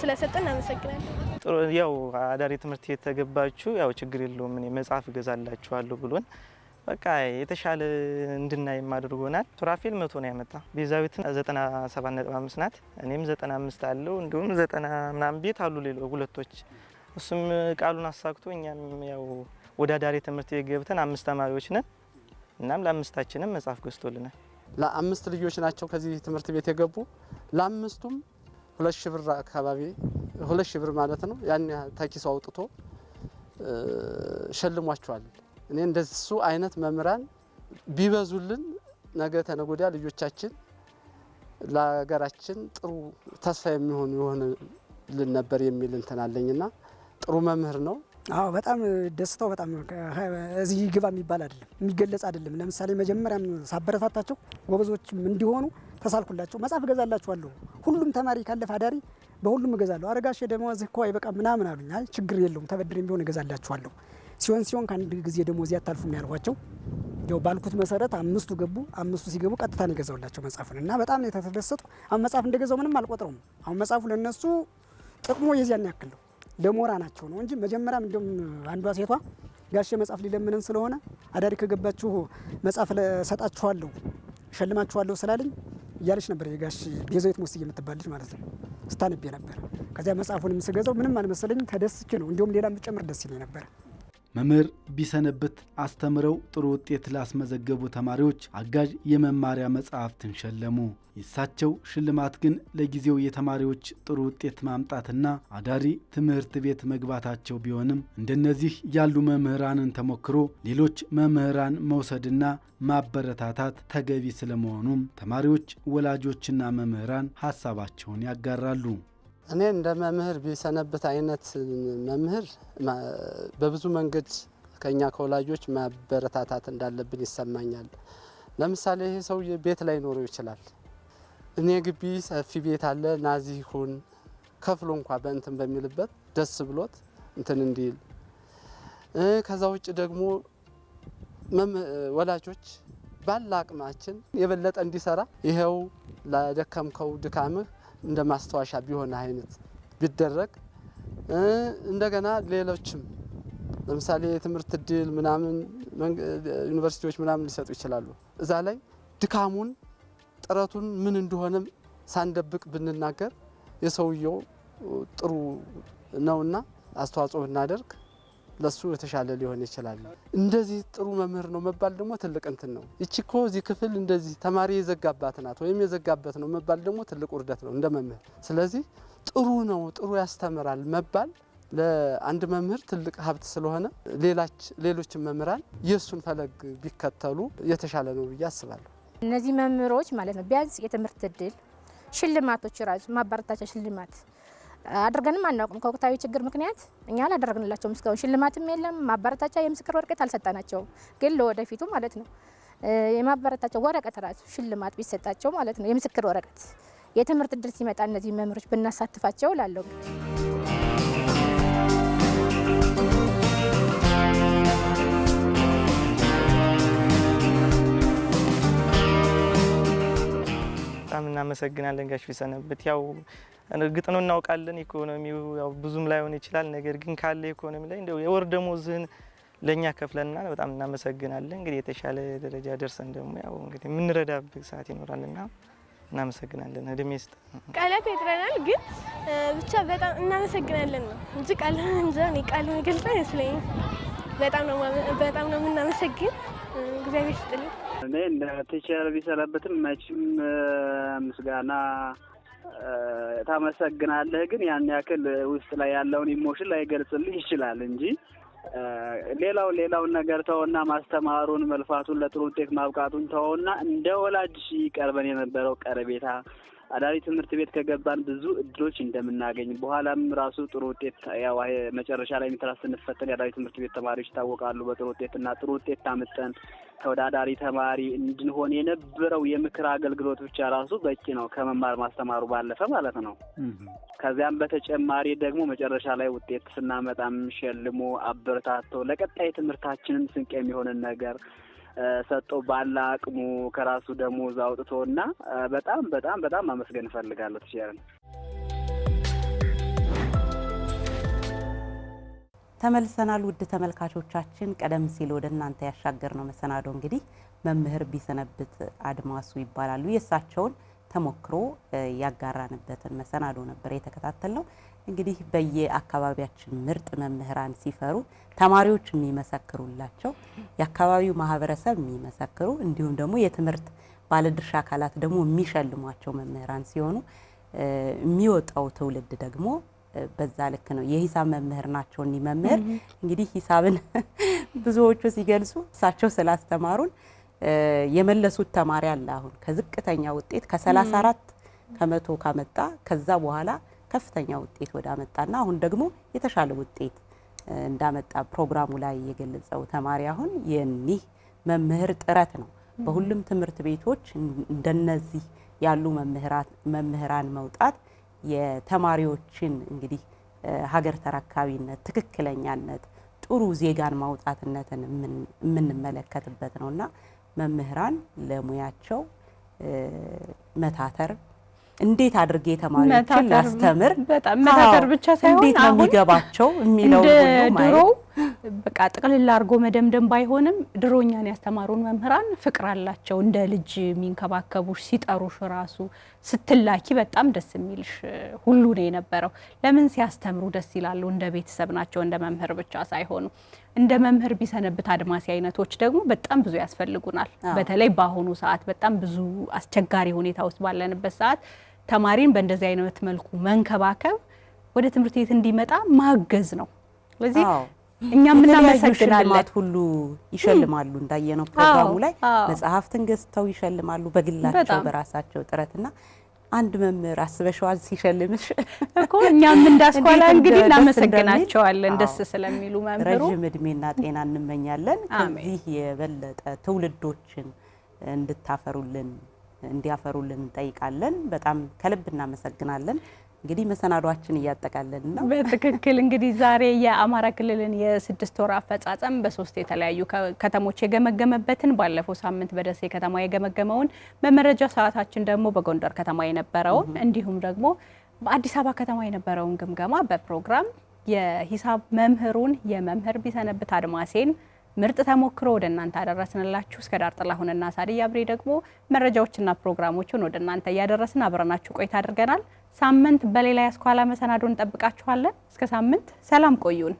Q: ስለሰጠን እናመሰግናለን።
N: ጥሩ ያው አዳሪ ትምህርት ቤት ተገባችሁ ያው ችግር የለውም እኔ መጽሐፍ እገዛላችኋለሁ ብሎን በቃ የተሻለ እንድናይ አድርጎናል። ሱራፌል 100 ነው ያመጣ። ቤዛዊትን 97.5 ናት። እኔም 95 አለው። እንዲሁም 90 ምናምን ቤት አሉ ሌሎች ሁለቶች። እሱም ቃሉን አሳክቶ እኛም ያው ወደ አዳሪ ትምህርት ቤት ገብተን 5 ተማሪዎች ነን። እናም ለአምስታችንም መጽሐፍ ገዝቶልናል።
M: ለ5 ልጆች ናቸው ከዚህ ትምህርት ቤት የገቡ። ለ5ቱም 2000 ብር አካባቢ 2000 ብር ማለት ነው ያን ተኪሶ አውጥቶ ሸልሟቸዋል። እኔ እንደሱ አይነት መምህራን ቢበዙልን ነገ ተነጎዳ ልጆቻችን ለሀገራችን ጥሩ ተስፋ ይሆንልን ነበር የሚል እንትን አለኝና ጥሩ መምህር ነው።
L: አዎ በጣም ደስታው በጣም እዚህ ግባ የሚባል አይደለም፣ የሚገለጽ አይደለም። ለምሳሌ መጀመሪያም ሳበረታታቸው ጎበዞችም እንዲሆኑ ተሳልኩላቸው። መጽሐፍ እገዛላችኋለሁ፣ ሁሉም ተማሪ ካለፈ አዳሪ በሁሉም እገዛለሁ። አረጋሽ ደሞዝ እኮ አይበቃም ምናምን አሉኝ። አይ ችግር የለውም ተበድሬም ቢሆን እገዛላችኋለሁ። ሲሆን ከአንድ ጊዜ ደሞዝ ያታልፉም ያልኳቸው ያው ባልኩት መሰረት 5ቱ ገቡ። 5ቱ ሲገቡ ቀጥታ ነው የገዛውላቸው መጽሐፉን እና በጣም ነው የተደሰቱ። አሁን መጽሐፍ እንደገዛው ምንም አልቆጥረውም። አሁን መጽሐፉ ለነሱ ጥቅሙ የዚያን ያክል ነው። ለሞራ ናቸው ነው እንጂ መጀመሪያም እንደም አንዷ ሴቷ ጋሼ መጽሐፍ ሊለምነን ስለሆነ አዳሪ ከገባችሁ መጽሐፍ ለሰጣችኋለሁ ሸልማችኋለሁ ስላለኝ እያለች ነበር። የጋሽ ቤዛዊት ሙስዬ የምትባል ልጅ ማለት ነው ስታነብ ነበር። ከዚያ መጽሐፉንም ስገዛው ምንም አልመሰለኝም፣ ተደስቼ ነው። እንዲሁም ሌላም ብጨምር ደስ ይለኝ ነበር።
O: መምህር ቢሰነብት አስተምረው ጥሩ ውጤት ላስመዘገቡ ተማሪዎች አጋዥ የመማሪያ መጽሐፍትን ሸለሙ። የእሳቸው ሽልማት ግን ለጊዜው የተማሪዎች ጥሩ ውጤት ማምጣትና አዳሪ ትምህርት ቤት መግባታቸው ቢሆንም እንደነዚህ ያሉ መምህራንን ተሞክሮ ሌሎች መምህራን መውሰድና ማበረታታት ተገቢ ስለመሆኑም ተማሪዎች፣ ወላጆችና መምህራን ሀሳባቸውን ያጋራሉ።
M: እኔ እንደ መምህር ቢሰነብት አይነት መምህር በብዙ መንገድ ከኛ ከወላጆች ማበረታታት እንዳለብን ይሰማኛል። ለምሳሌ ይሄ ሰው ቤት ላይ ኖረው ይችላል። እኔ ግቢ ሰፊ ቤት አለ ናዚህ ሁን ከፍሎ እንኳ በእንትን በሚልበት ደስ ብሎት እንትን እንዲል። ከዛ ውጭ ደግሞ ወላጆች ባለ አቅማችን የበለጠ እንዲሰራ ይሄው ለደከምከው ድካምህ እንደ ማስተዋሻ ቢሆን አይነት ቢደረግ። እንደገና ሌሎችም ለምሳሌ የትምህርት እድል ምናምን ዩኒቨርሲቲዎች ምናምን ሊሰጡ ይችላሉ። እዛ ላይ ድካሙን ጥረቱን ምን እንደሆነ ሳንደብቅ ብንናገር የሰውየው ጥሩ ነውና አስተዋጽኦ ብናደርግ ለሱ የተሻለ ሊሆን ይችላል። እንደዚህ ጥሩ መምህር ነው መባል ደግሞ ትልቅ እንትን ነው። እቺኮ እዚህ ክፍል እንደዚህ ተማሪ የዘጋባት ናት ወይም የዘጋበት ነው መባል ደግሞ ትልቅ ውርደት ነው እንደ መምህር። ስለዚህ ጥሩ ነው ጥሩ ያስተምራል መባል ለአንድ መምህር ትልቅ ሀብት ስለሆነ ሌሎች መምህራን የሱን ፈለግ ቢከተሉ የተሻለ ነው ብዬ አስባለሁ።
R: እነዚህ መምህሮች ማለት ነው ቢያንስ የትምህርት እድል ሽልማቶች ራሱ ማበረታቻ ሽልማት አድርገንም አናውቅም። ከወቅታዊ ችግር ምክንያት እኛ አላደረግንላቸውም። እስካሁን ሽልማትም የለም፣ ማበረታቻ የምስክር ወረቀት አልሰጣናቸውም። ግን ለወደፊቱ ማለት ነው የማበረታቻ ወረቀት ራሱ ሽልማት ቢሰጣቸው ማለት ነው የምስክር ወረቀት የትምህርት እድል ሲመጣ እነዚህ መምህሮች ብናሳትፋቸው ላለው
N: በጣም እናመሰግናለን ጋሽ ቢሰነብት። ያው እርግጥ ነው እናውቃለን ኢኮኖሚው ያው ብዙም ላይሆን ይችላል። ነገር ግን ካለ ኢኮኖሚ ላይ እንደው የወር ደሞዝህን ለኛ ከፍለና በጣም እናመሰግናለን። እንግዲህ የተሻለ ደረጃ ደርሰን ደግሞ ያው እንግዲህ የምንረዳበት ሰዓት ይኖራልና እናመሰግናለን። እድሜ ይስጥ።
Q: ቃላት ይጥረናል፣ ግን ብቻ በጣም እናመሰግናለን ነው እንጂ ቃል እንጃ እኔ ቃል የሚገልጽ አይመስለኝም። በጣም ነው የምናመሰግን። እግዚአብሔር ይስጥልኝ።
P: እኔ እንደ ቲቸር ቢሰነብትም መቼም ምስጋና ታመሰግናለህ፣ ግን ያን ያክል ውስጥ ላይ ያለውን ኢሞሽን ላይ ገልጽልህ ይችላል እንጂ ሌላውን ነገር ተውና ማስተማሩን መልፋቱን ለጥሩ ውጤት ማብቃቱን ተውና እንደ ወላጅ ቀርበን የነበረው ቀረቤታ አዳሪ ትምህርት ቤት ከገባን ብዙ እድሎች እንደምናገኝ በኋላም ራሱ ጥሩ ውጤት ያው መጨረሻ ላይ ሚትራስ ስንፈተን የአዳሪ ትምህርት ቤት ተማሪዎች ይታወቃሉ በጥሩ ውጤትና ጥሩ ውጤት ታምጠን ተወዳዳሪ ተማሪ እንድንሆን የነበረው የምክር አገልግሎት ብቻ ራሱ በቂ ነው፣ ከመማር ማስተማሩ ባለፈ ማለት ነው። ከዚያም በተጨማሪ ደግሞ መጨረሻ ላይ ውጤት ስናመጣም ሸልሞ አበረታቶ ለቀጣይ ትምህርታችንን ስንቅ የሚሆንን ነገር ሰጥቶ ባለ አቅሙ ከራሱ ደሞዝ አውጥቶና በጣም ማመስገን እፈልጋለሁ ትችያለህ።
A: ተመልሰናል። ውድ ተመልካቾቻችን ቀደም ሲል ወደ እናንተ ያሻገርነው መሰናዶ እንግዲህ መምህር ቢሰነብት አድማሱ ይባላሉ። የእሳቸውን ተሞክሮ ያጋራንበትን መሰናዶ ነበር የተከታተልነው። እንግዲህ በየአካባቢያችን ምርጥ መምህራን ሲፈሩ ተማሪዎች የሚመሰክሩላቸው፣ የአካባቢው ማህበረሰብ የሚመሰክሩ፣ እንዲሁም ደግሞ የትምህርት ባለድርሻ አካላት ደግሞ የሚሸልሟቸው መምህራን ሲሆኑ የሚወጣው ትውልድ ደግሞ በዛ ልክ ነው። የሂሳብ መምህር ናቸው እኒ መምህር እንግዲህ ሂሳብን ብዙዎቹ ሲገልጹ እሳቸው ስላስተማሩን የመለሱት ተማሪ አለ። አሁን ከዝቅተኛ ውጤት ከ34 ከመቶ ካመጣ ከዛ በኋላ ከፍተኛ ውጤት ወደ አመጣና አሁን ደግሞ የተሻለ ውጤት እንዳመጣ ፕሮግራሙ ላይ የገለጸው ተማሪ አሁን የኒህ መምህር ጥረት ነው። በሁሉም ትምህርት ቤቶች እንደነዚህ ያሉ መምህራን መውጣት የተማሪዎችን እንግዲህ ሀገር ተረካቢነት፣ ትክክለኛነት፣ ጥሩ ዜጋን ማውጣትነትን የምንመለከትበት ነውና መምህራን ለሙያቸው መታተር እንዴት አድርጌ ተማሪዎችን ላስተምር
B: በጣም መታተር ብቻ ሳይሆን
A: እንዴት ነው የሚገባቸው የሚለው ሁሉ
B: ድሮ በቃ ጥቅልል አድርጎ መደምደም ባይሆንም ድሮኛን ያስተማሩን መምህራን ፍቅር አላቸው። እንደ ልጅ የሚንከባከቡሽ ሲጠሩሽ ራሱ ስትላኪ በጣም ደስ የሚልሽ ሁሉ ነው የነበረው። ለምን ሲያስተምሩ ደስ ይላሉ። እንደ ቤተሰብ ናቸው፣ እንደ መምህር ብቻ ሳይሆኑ። እንደ መምህር ቢሰነብት አድማሴ አይነቶች ደግሞ በጣም ብዙ ያስፈልጉናል። በተለይ በአሁኑ ሰዓት በጣም ብዙ አስቸጋሪ ሁኔታ ውስጥ ባለንበት ሰዓት ተማሪን በእንደዚህ አይነት መልኩ መንከባከብ ወደ ትምህርት ቤት እንዲመጣ ማገዝ ነው። ስለዚህ እኛም እናመሰግናለን።
A: ሁሉ ይሸልማሉ እንዳየነው ፕሮግራሙ ላይ መጽሐፍትን ገዝተው ይሸልማሉ በግላቸው በራሳቸው ጥረትና አንድ መምህር አስበሽዋል ሲሸልምሽ
B: እኮ እኛም እንዳስኳላ እንግዲህ እናመሰግናቸዋለን ደስ ስለሚሉ መምህሩ።
A: ረጅም እድሜና ጤና እንመኛለን። ከዚህ የበለጠ ትውልዶችን እንዲያፈሩልን እንጠይቃለን። በጣም ከልብ እናመሰግናለን። እንግዲህ መሰናዷችን እያጠቃለልን ነው።
B: በትክክል እንግዲህ ዛሬ የአማራ ክልልን የ6 ወር አፈጻጸም በ3 የተለያዩ ከተሞች የገመገመበትን ባለፈው ሳምንት በደሴ ከተማ የገመገመውን በመረጃ ሰዓታችን ደግሞ በጎንደር ከተማ የነበረውን እንዲሁም ደግሞ በአዲስ አበባ ከተማ የነበረውን ግምገማ በፕሮግራም የሂሳብ መምህሩን የመምህር ቢሰነብት አድማሴን ምርጥ ተሞክሮ ወደ እናንተ አደረስንላችሁ። እስከ ዳር ጥላሁንና ሳዲያ አብሬ ደግሞ መረጃዎችና ፕሮግራሞችን ወደ እናንተ ያደረስን አብረናችሁ ቆይታ አድርገናል። ሳምንት በሌላ ያስኳላ መሰናዶ እንጠብቃችኋለን። እስከ ሳምንት ሰላም ቆዩን።